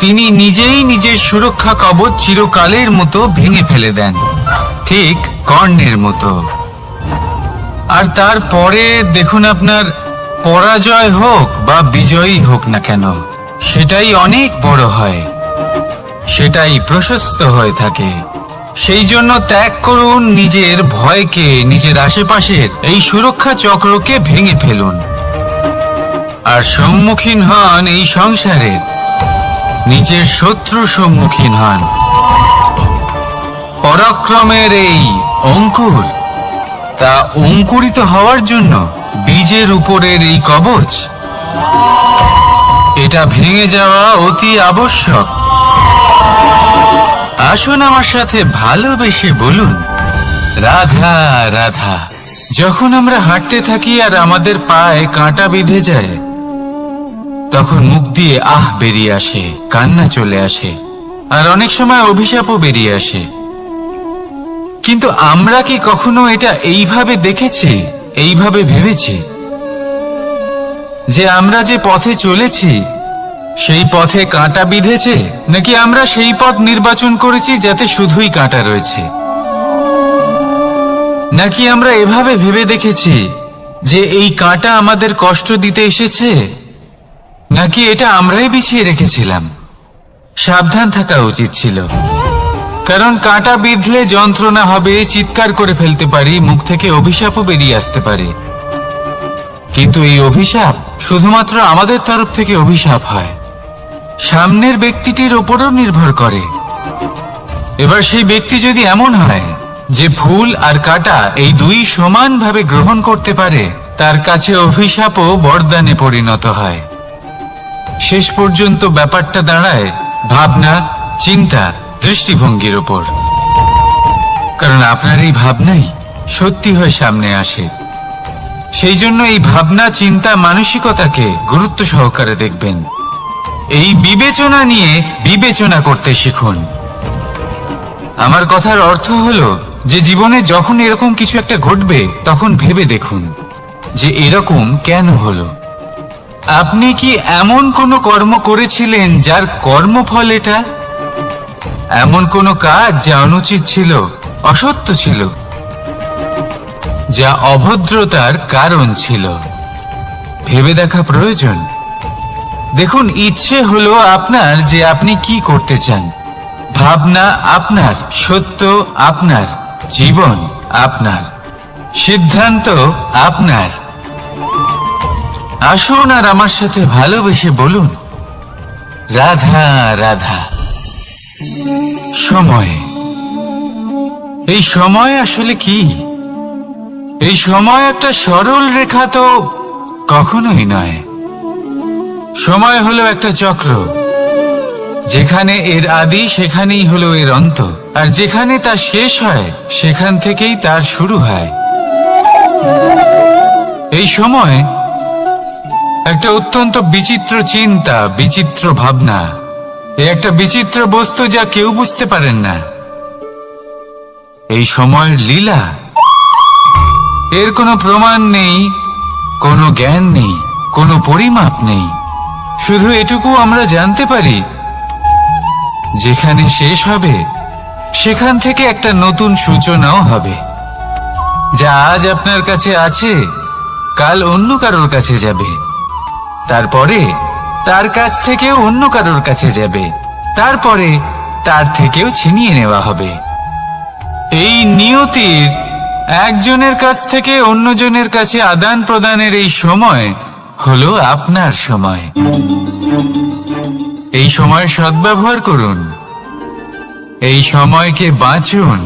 Speaker 1: তিনি নিজেই নিজের সুরক্ষা কবচ চিরকালের মতো ভেঙে ফেলে দেন, ঠিক কর্ণের মতো। আর তারপরে দেখুন, আপনার পরাজয় হোক বা বিজয়ী হোক না কেন, সেটাই অনেক বড় হয়, সেটাই প্রশস্ত হয়ে থাকে। সেই জন্য ত্যাগ করুন নিজের ভয়কে, নিজের আশেপাশের এই সুরক্ষা চক্রকে ভেঙে ফেলুন, আর সম্মুখীন হন এই সংসারের নিজের শত্রু সম্মুখীন হন। পরাক্রমের এই অঙ্কুর, তা অঙ্কুরিত হওয়ার জন্য বীজের উপরের এই কবচ, এটা ভেঙে যাওয়া অতি আবশ্যক। আসুন আমার সাথে ভালোবেসে বলুন, রাধা রাধা। যখন আমরা হাঁটতে থাকি আর আমাদের পায়ে কাঁটা বেঁধে যায়, তখন মুখ দিয়ে আহ বেরিয়ে আসে, কান্না চলে আসে, আর অনেক সময় অভিশাপও বেরিয়ে আসে। কিন্তু আমরা কি কখনো এটা এইভাবে দেখেছি, এইভাবে ভেবেছি যে আমরা যে পথে চলেছি সেই পথে কাঁটা বিঁধেছে, নাকি আমরা সেই পথ নির্বাচন করেছি যাতে শুধুই কাঁটা রয়েছে? নাকি আমরা এভাবে ভেবে দেখেছি যে এই কাঁটা আমাদের কষ্ট দিতে এসেছে, নাকি এটা আমরাই বিছিয়ে রেখেছিলাম? সাবধান থাকা উচিত ছিল, কারণ কাঁটা বিঁধলে যন্ত্রণা হবে, চিৎকার করে ফেলতে পারি, মুখ থেকে অভিশাপও বেরিয়ে আসতে পারে। কিন্তু এই অভিশাপ শুধুমাত্র আমাদের তরফ থেকে অভিশাপ হয়, সামনের ব্যক্তিটির ওপরও নির্ভর করে। এবার সেই ব্যক্তি যদি এমন হয় যে ফুল আর কাঁটা এই দুই সমানভাবে গ্রহণ করতে পারে, তার কাছে অভিশাপও বরদানে পরিণত হয়। শেষ পর্যন্ত ব্যাপারটা দাঁড়ায় ভাবনা, চিন্তা, দৃষ্টিভঙ্গির ওপর। কারণ আপনার এই ভাবনাই সত্যি হয়ে সামনে আসে। সেই জন্য এই ভাবনা, চিন্তা, মানসিকতাকে গুরুত্ব সহকারে দেখবেন। এই বিবেচনা নিয়ে বিবেচনা করতে শিখুন। আমার কথার অর্থ হলো যে জীবনে যখন এরকম কিছু একটা ঘটবে, তখন ভেবে দেখুন যে এরকম কেন হলো। আপনি কি এমন কোনো কর্ম করেছিলেন যার কর্মফল এটা? এমন কোনো কাজ যা অনুচিত ছিল, অসত্য ছিল, যা অভদ্রতার কারণ ছিল? ভেবে দেখা প্রয়োজন। দেখুন, ইচ্ছে হলো আপনার যে আপনি কি করতে চান, ভাবনা আপনার, সত্য আপনার, জীবন আপনার, সিদ্ধান্ত আপনার। আসুন আর আমার সাথে ভালোবেসে বলুন, রাধা রাধা। সময়। এই সময় আসলে কি? এই সময় একটা সরল রেখা তো কখনোই নয়। সময় হলো একটা চক্র, যেখানে এর আদি সেখানেই হলো এর অন্ত, আর যেখানে তা শেষ হয় সেখান থেকেই তার শুরু হয়। এই সময় একটা অত্যন্ত বিচিত্র চিন্তা, বিচিত্র ভাবনা, একটা বিচিত্র বস্তু যা কেউ বুঝতে পারেন না। এই সময়ের লীলা, এর কোনো প্রমাণ নেই, কোনো জ্ঞান নেই, কোনো পরিমাপ নেই। শুধু এটুকু আমরা জানতে পারি, যেখানে শেষ হবে সেখান থেকে একটা নতুন সূচনাও হবে। যা আজ আপনার কাছে আছে, কাল অন্য কারোর কাছে যাবে, তারপরে তার কাছ থেকেও অন্য কারোর কাছে যাবে, তারপরে তার থেকেও ছিনিয়ে নেওয়া হবে। এই নিয়তির একজনের কাছ থেকে অন্যজনের কাছে আদান প্রদানের এই সময় হলো আপনার সময়। এই সময় সদ্ব্যবহার করুন, এই সময়কে বাঁচুন।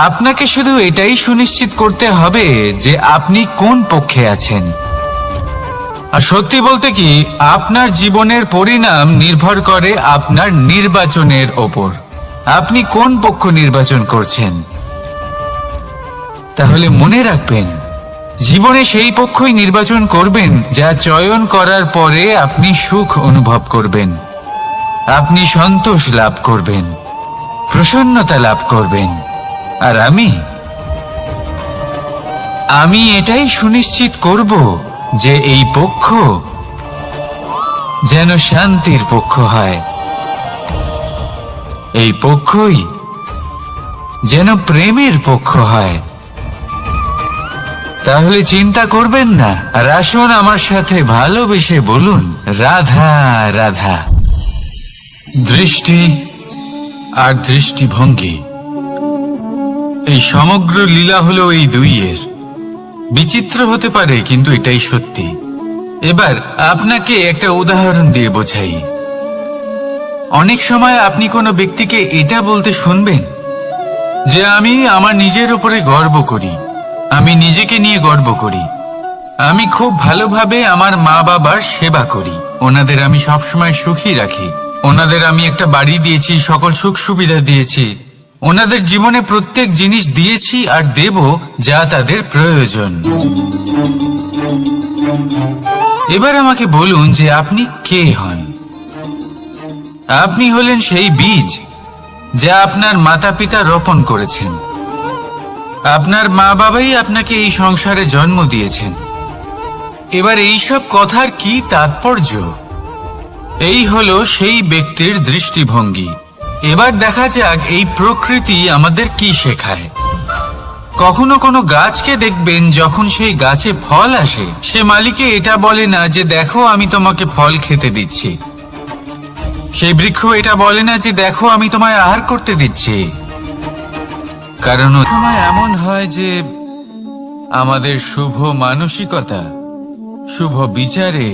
Speaker 1: আপনাকে শুধু এটাই সুনিশ্চিত করতে হবে যে আপনি কোন পক্ষে আছেন। আর সত্যি বলতে কি, আপনার জীবনের পরিণাম নির্ভর করে আপনার নির্বাচনের ওপর। আপনি কোন পক্ষ নির্বাচন করছেন। তাহলে মনে রাখবেন, জীবনে সেই পক্ষই নির্বাচন করবেন যা চয়ন করার পরে আপনি সুখ অনুভব করবেন, আপনি সন্তোষ লাভ করবেন, প্রসন্নতা লাভ করবেন। আর আমি এটাই সুনিশ্চিত করব যে এই পক্ষ যেন শান্তির পক্ষ হয়, এই পক্ষই যেন প্রেমের পক্ষ হয়। তাহলে চিন্তা করবেন না, আর আসুন আমার সাথে ভালোবেসে বলুন, রাধা রাধা। দৃষ্টি আর দৃষ্টিভঙ্গি, এই সমগ্র লীলা হলো এই দুইয়ের। বিচিত্র হতে পারে, কিন্তু এটাই সত্যি। এবার আপনাকে একটা উদাহরণ দিয়ে বোঝাই। অনেক সময় আপনি কোনো ব্যক্তিকে এটা বলতে শুনবেন যে আমি আমার নিজের উপরে গর্ব করি, আমি নিজেকে নিয়ে গর্ব করি, আমি খুব ভালোভাবে আমার মা বাবার সেবা করি, ওনাদের আমি সবসময় সুখী রাখি, ওনাদের আমি একটা বাড়ি দিয়েছি, সকল সুখ সুবিধা দিয়েছি, ওনাদের জীবনে প্রত্যেক জিনিস দিয়েছি আর দেব যা তাদের প্রয়োজন। এবার আমাকে বলুন যে আপনি কে হন। আপনি হলেন সেই বীজ যা আপনার মাতা পিতা রোপণ করেছেন। আপনার মা বাবাই আপনাকে এই সংসারে জন্ম দিয়েছেন। এবার এইসব কথার কি তাৎপর্য? এই হলো সেই ব্যক্তির দৃষ্টিভঙ্গি। এবার দেখা যাক এই প্রকৃতি আমাদের কি শেখায়। কখনো কোনো গাছকে দেখবেন, যখন সেই গাছে ফল আসে, সে মালিকে এটা বলে না যে দেখো আমি তোমাকে ফল খেতে দিচ্ছি। সেই বৃক্ষ এটা বলে না যে দেখো আমি তোমায় আহার করতে দিচ্ছি। কারণ সময় এমন হয় যে আমাদের শুভ মানসিকতা, শুভ বিচারে,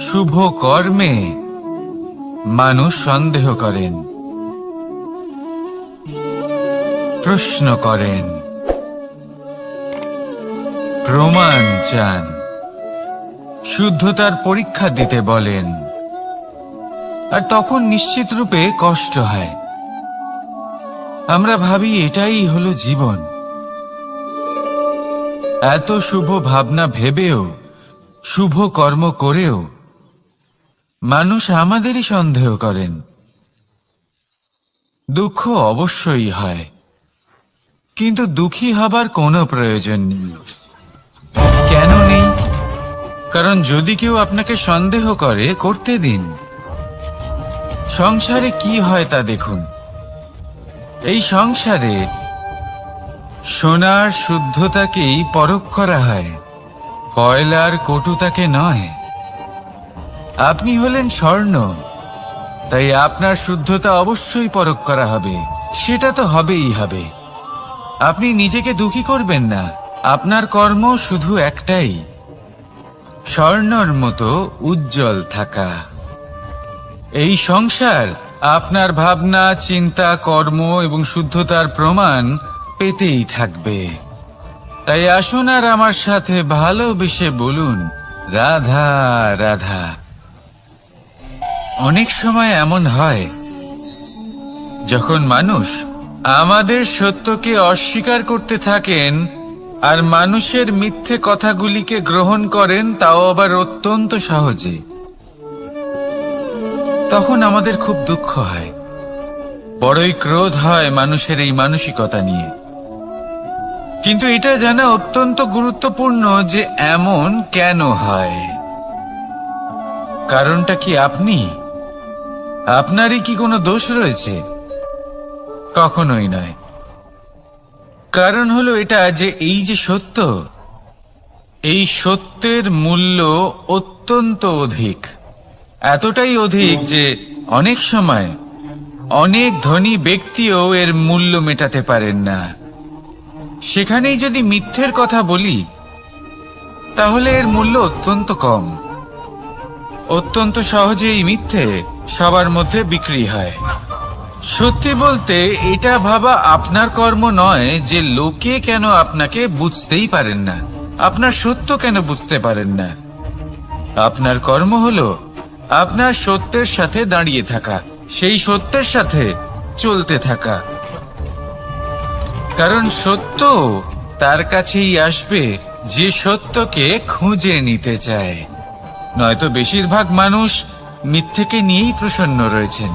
Speaker 1: শুভ কর্মে মানুষ সন্দেহ করেন, প্রশ্ন করেন, প্রমাণ চান, শুদ্ধতার পরীক্ষা দিতে বলেন। আর তখন নিশ্চিত রূপে কষ্ট হয়। আমরা ভাবি এটাই হলো জীবন। এত শুভ ভাবনা ভেবেও, শুভ কর্ম করেও মানুষ আমাদেরই সন্দেহ করেন। দুঃখ অবশ্যই হয়, কিন্তু দুঃখী হবার কোনো প্রয়োজন নেই। কেন নেই? কারণ যদি কেউ আপনাকে সন্দেহ করে, করতে দিন। সংসারে কি হয় তা দেখুন। এই সংসারে সোনার শুদ্ধতাকেই পরখ করা হয়, কয়লার কটুতাকে নয়। আপনি হলেন স্বর্ণ, তাই আপনার শুদ্ধতা অবশ্যই পরখ করা হবে। সেটা তো হবেই হবে। আপনি নিজেকে দুঃখী করবেন না। আপনার কর্ম শুধু একটাই, স্বর্ণর মতো উজ্জ্বল থাকা। এই সংসার আপনার ভাবনা, চিন্তা, কর্ম এবং শুদ্ধতার প্রমাণ পেতেই থাকবে। তাই আসুন আর আমার সাথে ভালোবেসে বলুন, রাধা রাধা। অনেক সময় এমন হয় যখন মানুষ আমাদের সত্যকে অস্বীকার করতে থাকেন আর মানুষের মিথ্যে কথাগুলিকে গ্রহণ করেন, তাও আবার অত্যন্ত সহজে। তখন আমাদের খুব দুঃখ হয়, বড়ই ক্রোধ হয় মানুষের এই মানসিকতা নিয়ে। কিন্তু এটা জানা অত্যন্ত গুরুত্বপূর্ণ যে এমন কেন হয়। কারণটা কি আপনি? আপনারই কি কোনো দোষ রয়েছে? কখনোই নয়। কারণ হলো এটা যে এই যে সত্য, এই সত্যের মূল্য অত্যন্ত অধিক। এতটাই অধিক যে অনেক সময় অনেক ধনী ব্যক্তিও এর মূল্য মেটাতে পারেন না। সেখানেই যদি মিথ্যের কথা বলি, তাহলে এর মূল্য অত্যন্ত কম। অত্যন্ত সহজেই মিথ্যে সবার মধ্যে বিক্রি হয়। সত্যি বলতে এটা ভাবা আপনার কর্ম নয় যে লোকে কেন আপনাকে বুঝতেই পারেন না, আপনার সত্য কেন বুঝতে পারেন না। আপনার কর্ম হলো আপনার সত্যের সাথে দাঁড়িয়ে থাকা, সেই সত্যের সাথে চলতে থাকা। কারণ সত্য তার কাছেই আসবে যে সত্যকে খুঁজে নিতে চায়। নয়তো বেশিরভাগ মানুষ মিথ্যেকে নিয়েই প্রসন্ন রয়েছেন।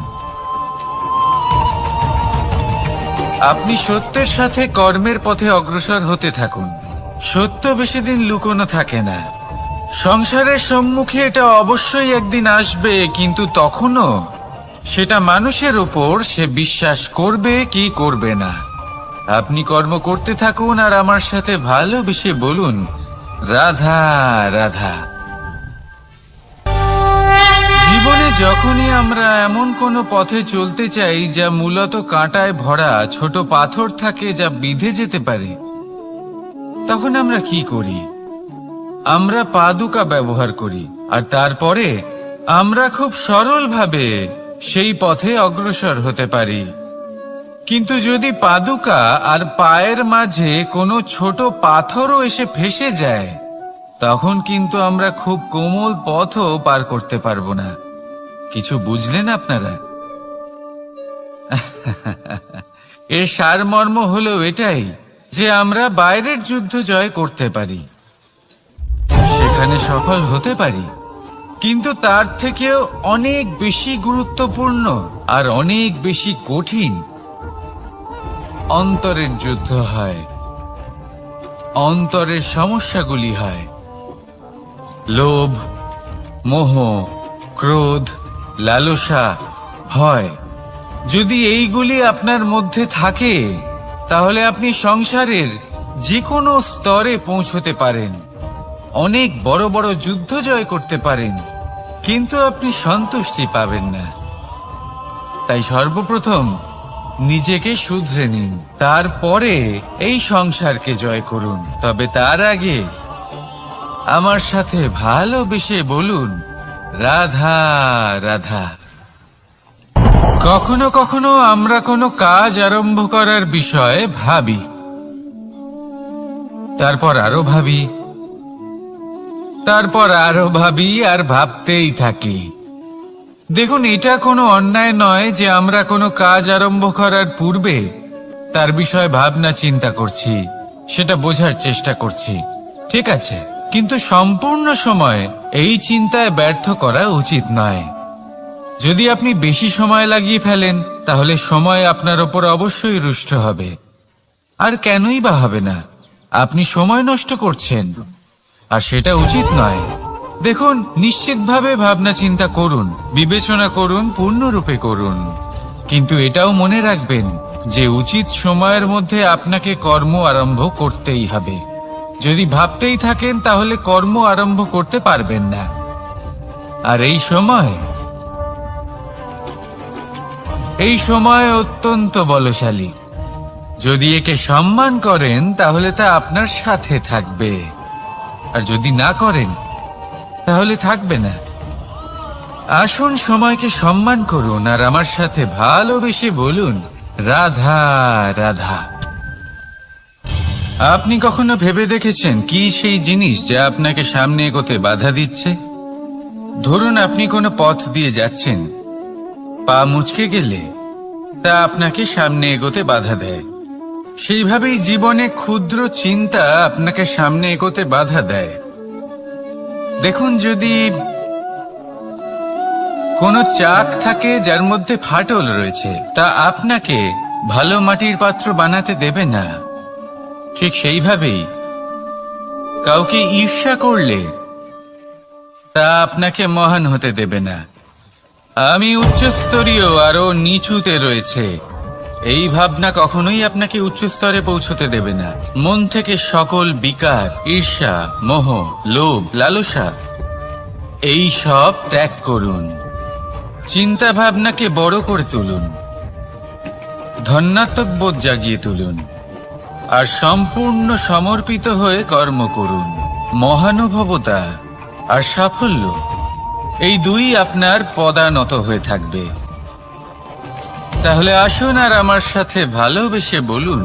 Speaker 1: আপনি সত্যের সাথে কর্মের পথে অগ্রসর হতে থাকুন। সত্য বেশি দিন লুকোনো থাকে না। সংসারের সম্মুখে এটা অবশ্যই একদিন আসবে, কিন্তু তখনও সেটা মানুষের উপর সে বিশ্বাস করবে কি করবে না। আপনি কর্ম করতে থাকুন আর আমার সাথে ভালোবেসে বলুন, রাধা রাধা। জীবনে যখনই আমরা এমন কোনো পথে চলতে চাই যা মূলত কাঁটায় ভরা ছোট পাথর থাকে, যা বিঁধে যেতে পারে, তখন আমরা কি করি? আমরা পাদুকা ব্যবহার করি আর তারপরে আমরা খুব সরলভাবে সেই পথে অগ্রসর হতে পারি। কিন্তু যদি পাদুকা আর পায়ের মাঝে কোনো ছোট পাথরও এসে ফেসে যায়, তখন কিন্তু আমরা খুব কোমল পথও পার করতে পারবো না। কিছু বুঝলেন আপনারা? এর সারমর্ম হলো এটাই যে আমরা বাইরের যুদ্ধ জয় করতে পারি, সেখানে সফল হতে পারি, কিন্তু তার থেকেও অনেক বেশি গুরুত্বপূর্ণ আর অনেক বেশি কঠিন অন্তরের যুদ্ধ হয়। অন্তরের সমস্যাগুলি হয় লোভ, মোহ, ক্রোধ, লালসা, ভয়। যদি এইগুলি আপনার মধ্যে থাকে, তাহলে আপনি সংসারের যে কোনো স্তরে পৌঁছতে পারেন, অনেক বড় বড় যুদ্ধ জয় করতে পারেন, কিন্তু আপনি সন্তুষ্টি পাবেন না। তাই সর্বপ্রথম নিজেকে শুধরে নিন, তারপরে এই সংসারকে জয় করুন। তবে তার আগে আমার সাথে ভালোবেসে বলুন, রাধা রাধা। কখনো কখনো আমরা কোনো কাজ আরম্ভ করার বিষয়ে ভাবি, তারপর আরো ভাবি, তারপর আরো ভাবি, আর ভাবতেই থাকি। দেখুন, এটা কোনো অন্যায় নয় যে আমরা কোনো কাজ আরম্ভ করার পূর্বে তার বিষয়ে ভাবনা চিন্তা করছি, সেটা বোঝার চেষ্টা করছি, ঠিক আছে, কিন্তু সম্পূর্ণ সময় এই চিন্তায় ব্যর্থ করা উচিত নয়। যদি আপনি বেশি সময় লাগিয়ে ফেলেন, তাহলে সময় আপনার ওপর অবশ্যই রুষ্ট হবে। আর কেনই বা হবে না? আপনি সময় নষ্ট করছেন, আর সেটা উচিত নয়। দেখুন, নিশ্চিতভাবে ভাবনা চিন্তা করুন, বিবেচনা করুন, পূর্ণরূপে করুন, কিন্তু এটাও মনে রাখবেন যে উচিত সময়ের মধ্যে আপনাকে কর্ম আরম্ভ করতেই হবে। যদি ভাবতেই থাকেন, তাহলে কর্ম আরম্ভ করতে পারবেন না। আর এই সময় অত্যন্ত বলশালী। যদি একে সম্মান করেন, তাহলে তা আপনার সাথে থাকবে, আর যদি না করেন, তাহলে থাকবে না। আসুন সময়কে সম্মান করুন, আর আমার সাথে ভালোবেসে বলুন, রাধা রাধা। আপনি কখনো ভেবে দেখেছেন কি সেই জিনিস যা আপনাকে সামনে এগোতে বাধা দিচ্ছে? ধরুন, আপনি কোনো পথ দিয়ে যাচ্ছেন, পা মুচকে গেলে তা আপনাকে সামনে এগোতে বাধা দেয়। সেইভাবেই জীবনে ক্ষুদ্র চিন্তা আপনাকে সামনে এগোতে বাধা দেয়। দেখুন, যদি কোনো চাক থাকে যার মধ্যে ফাটল রয়েছে, তা আপনাকে ভালো মাটির পাত্র বানাতে দেবে না। ঠিক সেইভাবেই কাউকে ঈর্ষা করলে তা আপনাকে মহান হতে দেবে না। আমি উচ্চস্তরীয়, আরো নিচুতে রয়েছে, এই ভাবনা কখনোই আপনাকে উচ্চ স্তরে পৌঁছতে দেবে না। মন থেকে সকল বিকার, ঈর্ষা, মোহ, লোভ, লালসা এই সব ত্যাগ করুন। চিন্তা ভাবনাকে বড় করে তুলুন, ধন্যাত্মক বোধ জাগিয়ে তুলুন, আর সম্পূর্ণ সমর্পিত হয়ে কর্ম করুন। মহানুভবতা আর সাফল্য এই দুই আপনার পদানত হয়ে থাকবে। তাহলে আসুন আর আমার সাথে ভালোবেসে বলুন,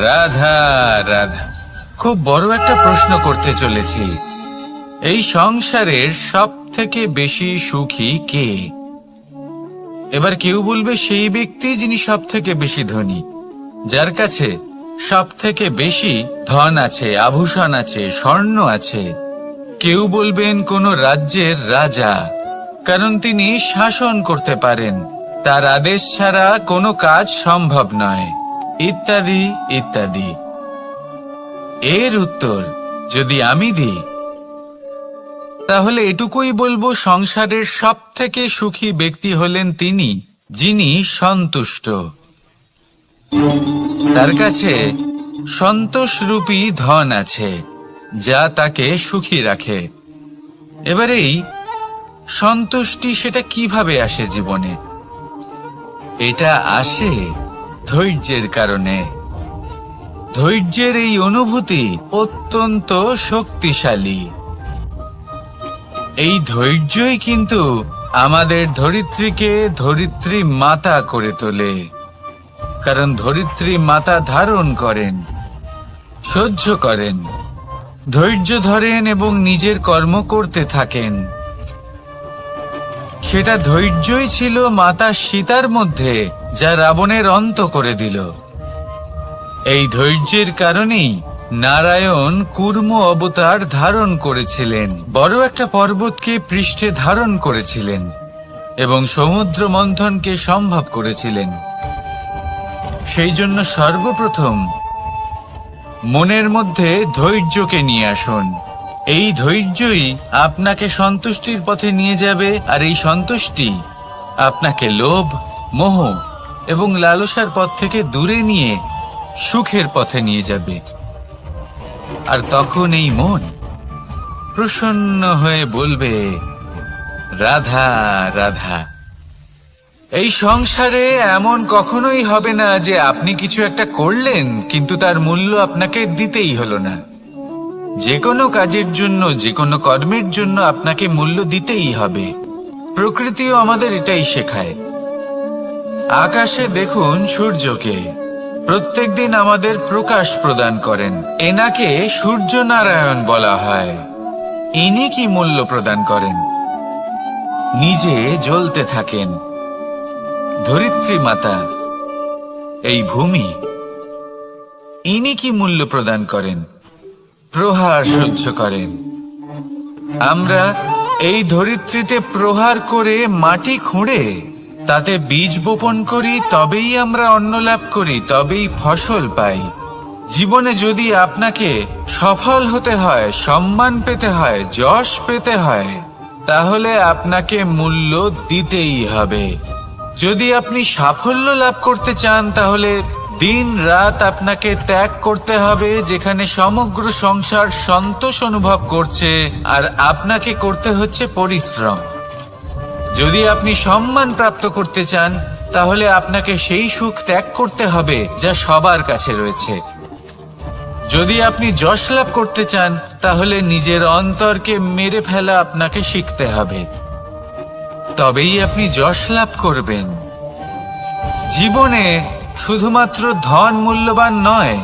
Speaker 1: রাধা রাধা। খুব বড় একটা প্রশ্ন করতে চলেছি, এই সংসারের সব থেকে বেশি সুখী কে? এবার কেউ বলবে সেই ব্যক্তি যিনি সব থেকে বেশি ধনী, যার কাছে সব থেকে বেশি ধন আছে, আভূষণ আছে, স্বর্ণ আছে। কেউ বলবেন কোন রাজ্যের রাজা, কারণ তিনি শাসন করতে পারেন, তার আদেশ ছাড়া কোনো কাজ সম্ভব নয়, ইত্যাদি ইত্যাদি। এর উত্তর যদি আমি দিই, তাহলে এটুকুই বলবো, সংসারের সব থেকে সুখী ব্যক্তি হলেন তিনি যিনি সন্তুষ্ট। তার কাছে সন্তোষরূপী ধন আছে, যা তাকে সুখী রাখে। এবার এই সন্তুষ্টি, সেটা কিভাবে আসে জীবনে? এটা আসে ধৈর্যের কারণে। ধৈর্যের এই অনুভূতি অত্যন্ত শক্তিশালী। এই ধৈর্যই কিন্তু আমাদের ধরিত্রীকে ধরিত্রী মাতা করে তোলে, কারণ ধরিত্রী মাতা ধারণ করেন, সহ্য করেন, ধৈর্য ধরেন এবং নিজের কর্ম করতে থাকেন। সেটা ধৈর্যই ছিল মাতা সীতার মধ্যে, যা রাবণের অন্ত করে দিল। এই ধৈর্যের কারণেই নারায়ণ কুর্ম অবতার ধারণ করেছিলেন, বড় একটা পর্বতকে পৃষ্ঠে ধারণ করেছিলেন এবং সমুদ্র মন্থনকে সম্ভব করেছিলেন। সেই জন্য সর্বপ্রথম মনের মধ্যে ধৈর্যকে নিয়ে আসুন। এই ধৈর্যই আপনাকে সন্তুষ্টির পথে নিয়ে যাবে, আর এই সন্তুষ্টি আপনাকে লোভ, মোহ এবং লালসার পথ থেকে দূরে নিয়ে সুখের পথে নিয়ে যাবে। আর তখন এই মন প্রসন্ন হয়ে বলবে, রাধা রাধা। এই সংসারে এমন কখনোই হবে না যে আপনি কিছু একটা করলেন কিন্তু তার মূল্য আপনাকে দিতেই হলো না। যে কোনো কাজের জন্য, যে কোনো কর্মের জন্য আপনাকে মূল্য দিতেই হবে। প্রকৃতিও আমাদের এটাই শেখায়। আকাশে দেখুন সূর্যকে, প্রত্যেকদিন আমাদের প্রকাশ প্রদান করেন। এনাকে সূর্য নারায়ণ বলা হয়। ইনি কি মূল্য প্রদান করেন? নিজে জ্বলতে থাকেন। ধরিত্রী মাতা, এই ভূমি, ইনি কি মূল্য প্রদান করেন? প্রহার সহ্য করেন। আমরা এই ধরিত্রীতে প্রহার করে মাটি খুঁড়ে তাতে বীজ বপন করি, তবেই আমরা অন্ন লাভ করি, তবেই ফসল পাই। জীবনে যদি আপনাকে সফল হতে হয়, সম্মান পেতে হয়, যশ পেতে হয়, তাহলে আপনাকে মূল্য দিতেই হবে। যদি আপনি সাফল্য লাভ করতে চান, তাহলে দিন রাত আপনাকে ত্যাগ করতে হবে, যেখানে সমগ্র সংসার সন্তোষ অনুভব করছে, আর আপনাকে করতে হচ্ছে পরিশ্রম। যদি আপনি সম্মান প্রাপ্ত করতে চান, তাহলে আপনাকে সেই সুখ ত্যাগ করতে হবে যা সবার কাছে রয়েছে। যদি আপনি যশ লাভ করতে চান, তাহলে নিজের অন্তরকে মেরে ফেলা আপনাকে শিখতে হবে, তবেই আপনি যশ লাভ করবেন। জীবনে শুধুমাত্র ধন মূল্যবান নয়,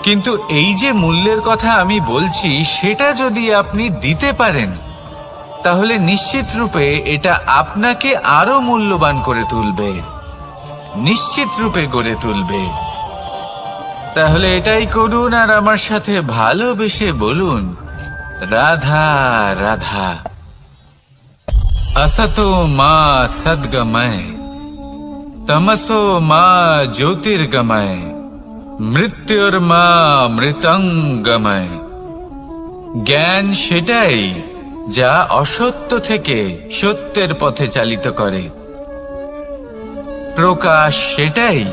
Speaker 1: কিন্তু এই যে মূল্যের কথা আমি বলছি, সেটা যদি আপনি দিতে পারেন, তাহলে নিশ্চিত রূপে এটা আপনাকে আরো মূল্যবান করে তুলবে, নিশ্চিত রূপে গড়ে তুলবে। তাহলে এটাই করুন আর আমার সাথে ভালোবেসে বলুন, রাধা রাধা। असतो मा सद्गमय, तमसो मा ज्योतिर्गमय, मृत्युर्मा মৃতঙ্গময়। জ্ঞান সেটাই যা অসত্য থেকে সত্যের পথে চালিত করে। প্রকাশ সেটাই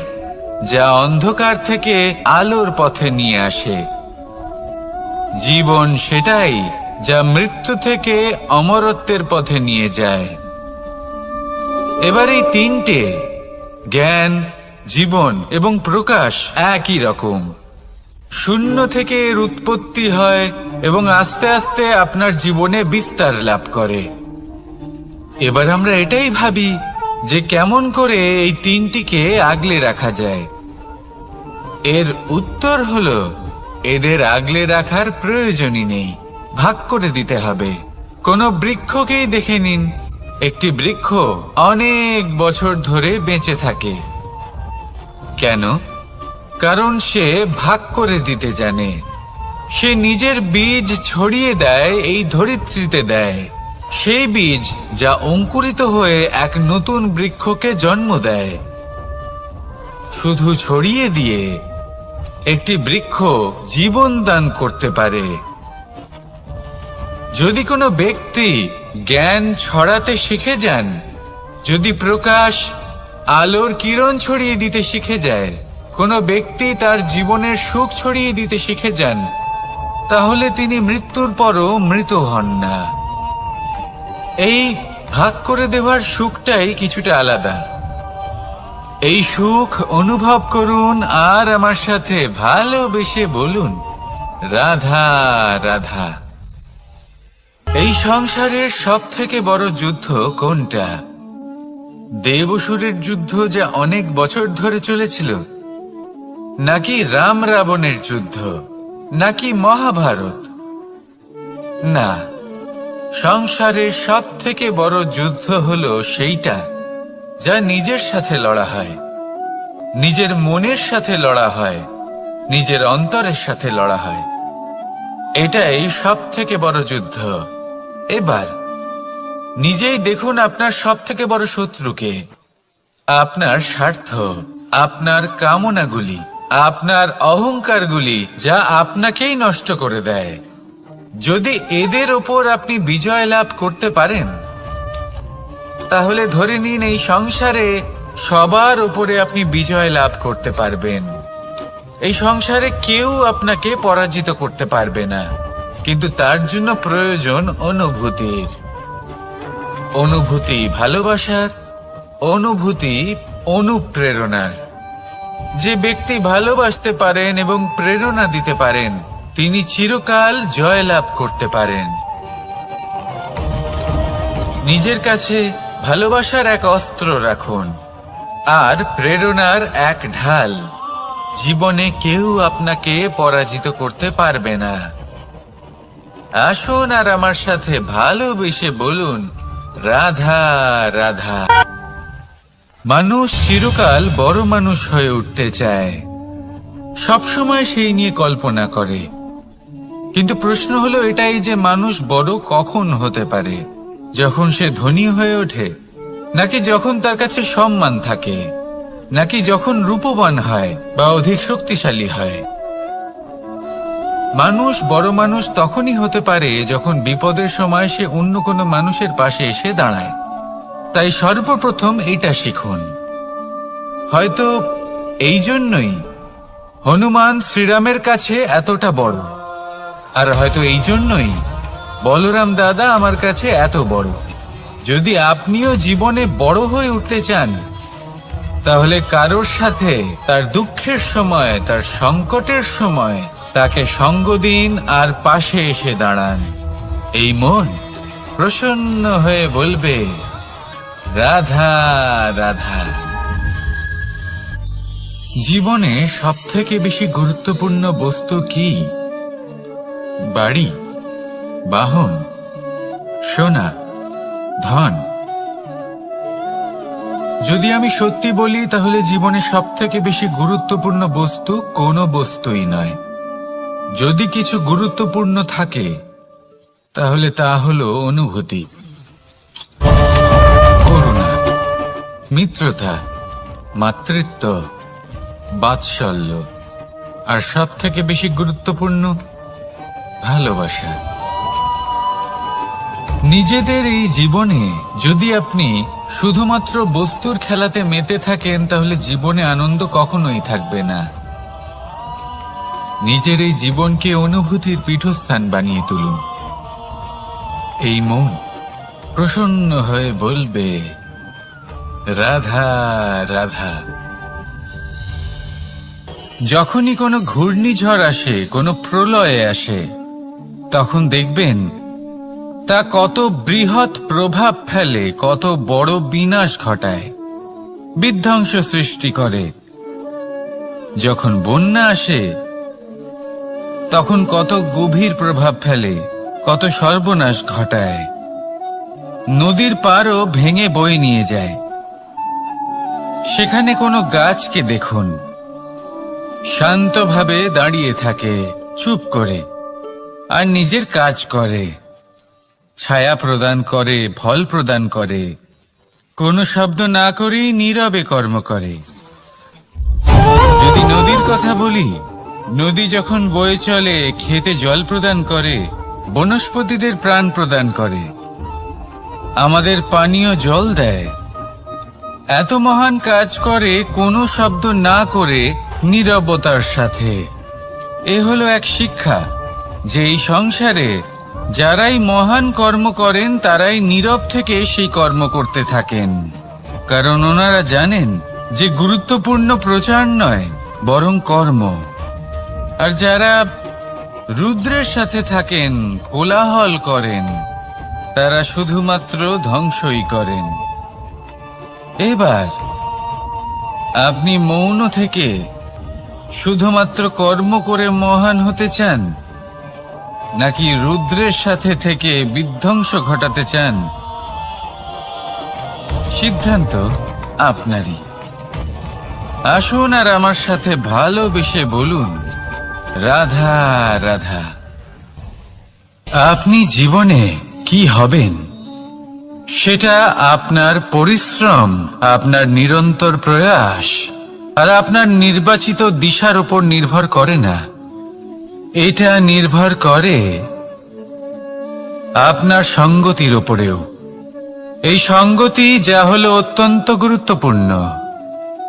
Speaker 1: যা অন্ধকার থেকে আলোর পথে নিয়ে আসে। জীবন সেটাই যা মৃত্যু থেকে অমরত্বের পথে নিয়ে যায়। এবার এই তিনটে, জ্ঞান, জীবন এবং প্রকাশ, একই রকম। শূন্য থেকে এর উৎপত্তি হয় এবং আস্তে আস্তে আপনার জীবনে বিস্তার লাভ করে। এবার আমরা এটাই ভাবি যে কেমন করে এই তিনটিকে আগলে রাখা যায়। এর উত্তর হলো, এদের আগলে রাখার প্রয়োজনই নেই, ভাগ করে দিতে হবে। কোনো বৃক্ষকেই দেখে নিন, একটি বৃক্ষ অনেক বছর ধরে বেঁচে থাকে। কেন? কারণ সে ভাগ করে দিতে জানে। সে নিজের বীজ ছড়িয়ে দেয়, এই ধরিত্রীতে দেয়, সেই বীজ যা অঙ্কুরিত হয়ে এক নতুন বৃক্ষকে জন্ম দেয়। শুধু ছড়িয়ে দিয়ে একটি বৃক্ষ জীবন দান করতে পারে। যদি কোনো ব্যক্তি জ্ঞান ছড়াতে শিখে যান, যদি প্রকাশ, আলোর কিরণ ছড়িয়ে দিতে শিখে যায়, কোনো ব্যক্তি তার জীবনের সুখ ছড়িয়ে দিতে শিখে যান, তাহলে তিনি মৃত্যুর পরও মৃত হন না। এই ভাগ করে দেওয়ার সুখটাই কিছুটা আলাদা। এই সুখ অনুভব করুন আর আমার সাথে ভালোবেসে বলুন, রাধা রাধা। এই সংসারের সব থেকে বড় যুদ্ধ কোনটা? দেব-অসুরের যুদ্ধ যা অনেক বছর ধরে চলেছিল, নাকি রাম রাবণের যুদ্ধ, নাকি মহাভারত? না, সংসারের সব থেকে বড় যুদ্ধ হলো সেইটা যা নিজের সাথে লড়া হয়, নিজের মনের সাথে লড়া হয়, নিজের অন্তরের সাথে লড়া হয়। এটাই সব থেকে বড় যুদ্ধ। এবার নিজেই দেখুন আপনার সব থেকে বড় শত্রুকে। আপনার স্বার্থ, আপনার কামনাগুলি, আপনার অহংকারগুলি, যা আপনাকেই নষ্ট করে দেয়। যদি এদের ওপর আপনি বিজয় লাভ করতে পারেন, তাহলে ধরে নিন এই সংসারে সবার উপরে আপনি বিজয় লাভ করতে পারবেন। এই সংসারে কেউ আপনাকে পরাজিত করতে পারবে না, কিন্তু তার জন্য প্রয়োজন অনুভূতির। অনুভূতি ভালোবাসার, অনুভূতি অনুপ্রেরণার। যে ব্যক্তি ভালোবাসতে পারেন এবং প্রেরণা দিতে পারেন, তিনি চিরকাল জয়লাভ করতে পারেন। নিজের কাছে ভালোবাসার এক অস্ত্র রাখুন আর প্রেরণার এক ঢাল। জীবনে কেউ আপনাকে পরাজিত করতে পারবে না। আসুন আর আমার সাথে ভালোবেসে বলুন, রাধা রাধা। মানুষ চিরকাল বড় মানুষ হয়ে উঠতে চায়, সবসময় সেই নিয়ে কল্পনা করে। কিন্তু প্রশ্ন হলো এটাই যে মানুষ বড় কখন হতে পারে? যখন সে ধনী হয়ে ওঠে, নাকি যখন তার কাছে সম্মান থাকে, নাকি যখন রূপবান হয় বা অধিক শক্তিশালী হয়? মানুষ বড় মানুষ তখনই হতে পারে যখন বিপদের সময় সে অন্য কোনো মানুষের পাশে এসে দাঁড়ায়। তাই সর্বপ্রথম এটা শিখুন। হয়তো এই জন্যই হনুমান শ্রীরামের কাছে এতটা বড়, আর হয়তো এই জন্যই বলরাম দাদা আমার কাছে এত বড়। যদি আপনিও জীবনে বড় হয়ে উঠতে চান, তাহলে কারোর সাথে তার দুঃখের সময়, তার সংকটের সময় তাকে সঙ্গ দিন আর পাশে এসে দাঁড়ান। এই মন প্রসন্ন হয়ে বলবে, রাধা রাধা। জীবনে সবথেকে বেশি গুরুত্বপূর্ণ বস্তু কি? বাড়ি, বাহন, সোনা, ধন? যদি আমি সত্যি বলি, তাহলে জীবনে সবথেকে বেশি গুরুত্বপূর্ণ বস্তু কোনো বস্তুই নয়। যদি কিছু গুরুত্বপূর্ণ থাকে, তাহলে তা হলো অনুভূতি, করুণা, মিত্রতা, মাতৃত্ব, বাৎসল্য, আর সবথেকে বেশি গুরুত্বপূর্ণ ভালোবাসা। নিজেদের এই জীবনে যদি আপনি শুধুমাত্র বস্তুর খেলাতে মেতে থাকেন, তাহলে জীবনে আনন্দ কখনোই থাকবে না। নিজের এই জীবনকে অনুভূতির পীঠস্থান বানিয়ে তুলুন। এই মন প্রসন্ন হয়ে বলবে, রাধা রাধা। যখনই কোনো ঘূর্ণিঝড় আসে, কোনো প্রলয় আসে, তখন দেখবেন তা কত বৃহৎ প্রভাব ফেলে, কত বড় বিনাশ ঘটায়, বিধ্বংস সৃষ্টি করে। যখন বন্যা আসে, তখন কত গভীর প্রভাব ফেলে, কত সর্বনাশ ঘটায়। নদীর পাড়ও ভেঙে বয়ে নিয়ে যায়। সেখানে কোনো গাছকে দেখুন, শান্তভাবে দাঁড়িয়ে থাকে, চুপ করে, আর নিজের কাজ করে, ছায়া প্রদান করে, ফল প্রদান করে, কোনো শব্দ না করেই নীরবে কর্ম করে। যদি নদীর কথা বলি, নদী যখন বয়ে চলে, খেতে জল প্রদান করে, বনস্পতিদের প্রাণ প্রদান করে, আমাদের পানীয় জল দেয়। এত মহান কাজ করে কোনো শব্দ না করে, নীরবতার সাথে। এ হলো এক শিক্ষা যে এই সংসারে যারাই মহান কর্ম করেন, তারাই নীরব থেকে সেই কর্ম করতে থাকেন। কারণ ওনারা জানেন যে গুরুত্বপূর্ণ প্রচার নয়, বরং কর্ম। আর যারা রুদ্রের সাথে থাকেন, কোলাহল করেন, তারা শুধুমাত্র ধ্বংসই করেন। এবার আপনি মৌন থেকে শুধুমাত্র কর্ম করে মহান হতে চান, নাকি রুদ্রের সাথে থেকে বিধ্বংস ঘটাতে চান? সিদ্ধান্ত আপনারই। আসুন আর আমার সাথে ভালোবেসে বলুন, রাধা রাধা। আপনি জীবনে কি হবেন, সেটা আপনার পরিশ্রম, আপনার নিরন্তর প্রয়াস আর আপনার নির্বাচিত দিশার উপর নির্ভর করে না। এটা নির্ভর করে আপনার সঙ্গতির উপরেও। এই সঙ্গতি যা হলো অত্যন্ত গুরুত্বপূর্ণ,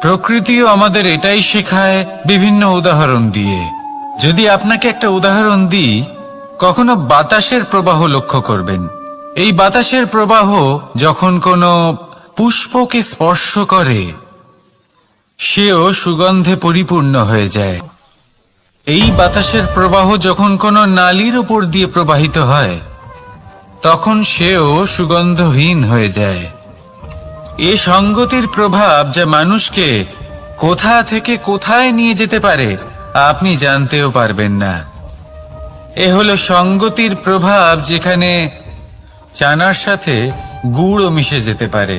Speaker 1: প্রকৃতিও আমাদের এটাই শেখায় বিভিন্ন উদাহরণ দিয়ে। যদি আপনাকে একটা উদাহরণ দিই, কখনো বাতাসের প্রবাহ লক্ষ্য করবেন। এই বাতাসের প্রবাহ যখন কোনো পুষ্পকে স্পর্শ করে, সেও সুগন্ধে পরিপূর্ণ হয়ে যায়। এই বাতাসের প্রবাহ যখন কোনো নালীর উপর দিয়ে প্রবাহিত হয়, তখন সেও সুগন্ধহীন হয়ে যায়। এ সঙ্গতির প্রভাব যা মানুষকে কোথা থেকে কোথায় নিয়ে যেতে পারে আপনি জানতেও পারবেন না। এ হলো সঙ্গতির প্রভাব, যেখানে চানার সাথে গুড়ও মিশে যেতে পারে।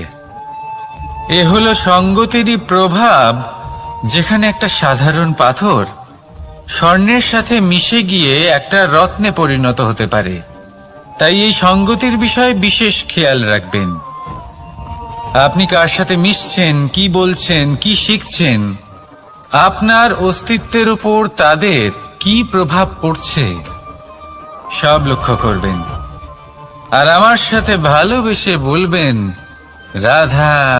Speaker 1: এ হলো সঙ্গতিরই প্রভাব, যেখানে একটা সাধারণ পাথর স্বর্ণের সাথে মিশে গিয়ে একটা রত্নে পরিণত হতে পারে। তাই এই সঙ্গতির বিষয়ে বিশেষ খেয়াল রাখবেন। আপনি কার সাথে মিশছেন, কি বলছেন, কি শিখছেন, আপনার অস্তিত্বের উপর তাদের কি প্রভাব পড়ছে, সব লক্ষ্য করবেন। আর আমার সাথে ভালোবেসে বলবেন, রাধা।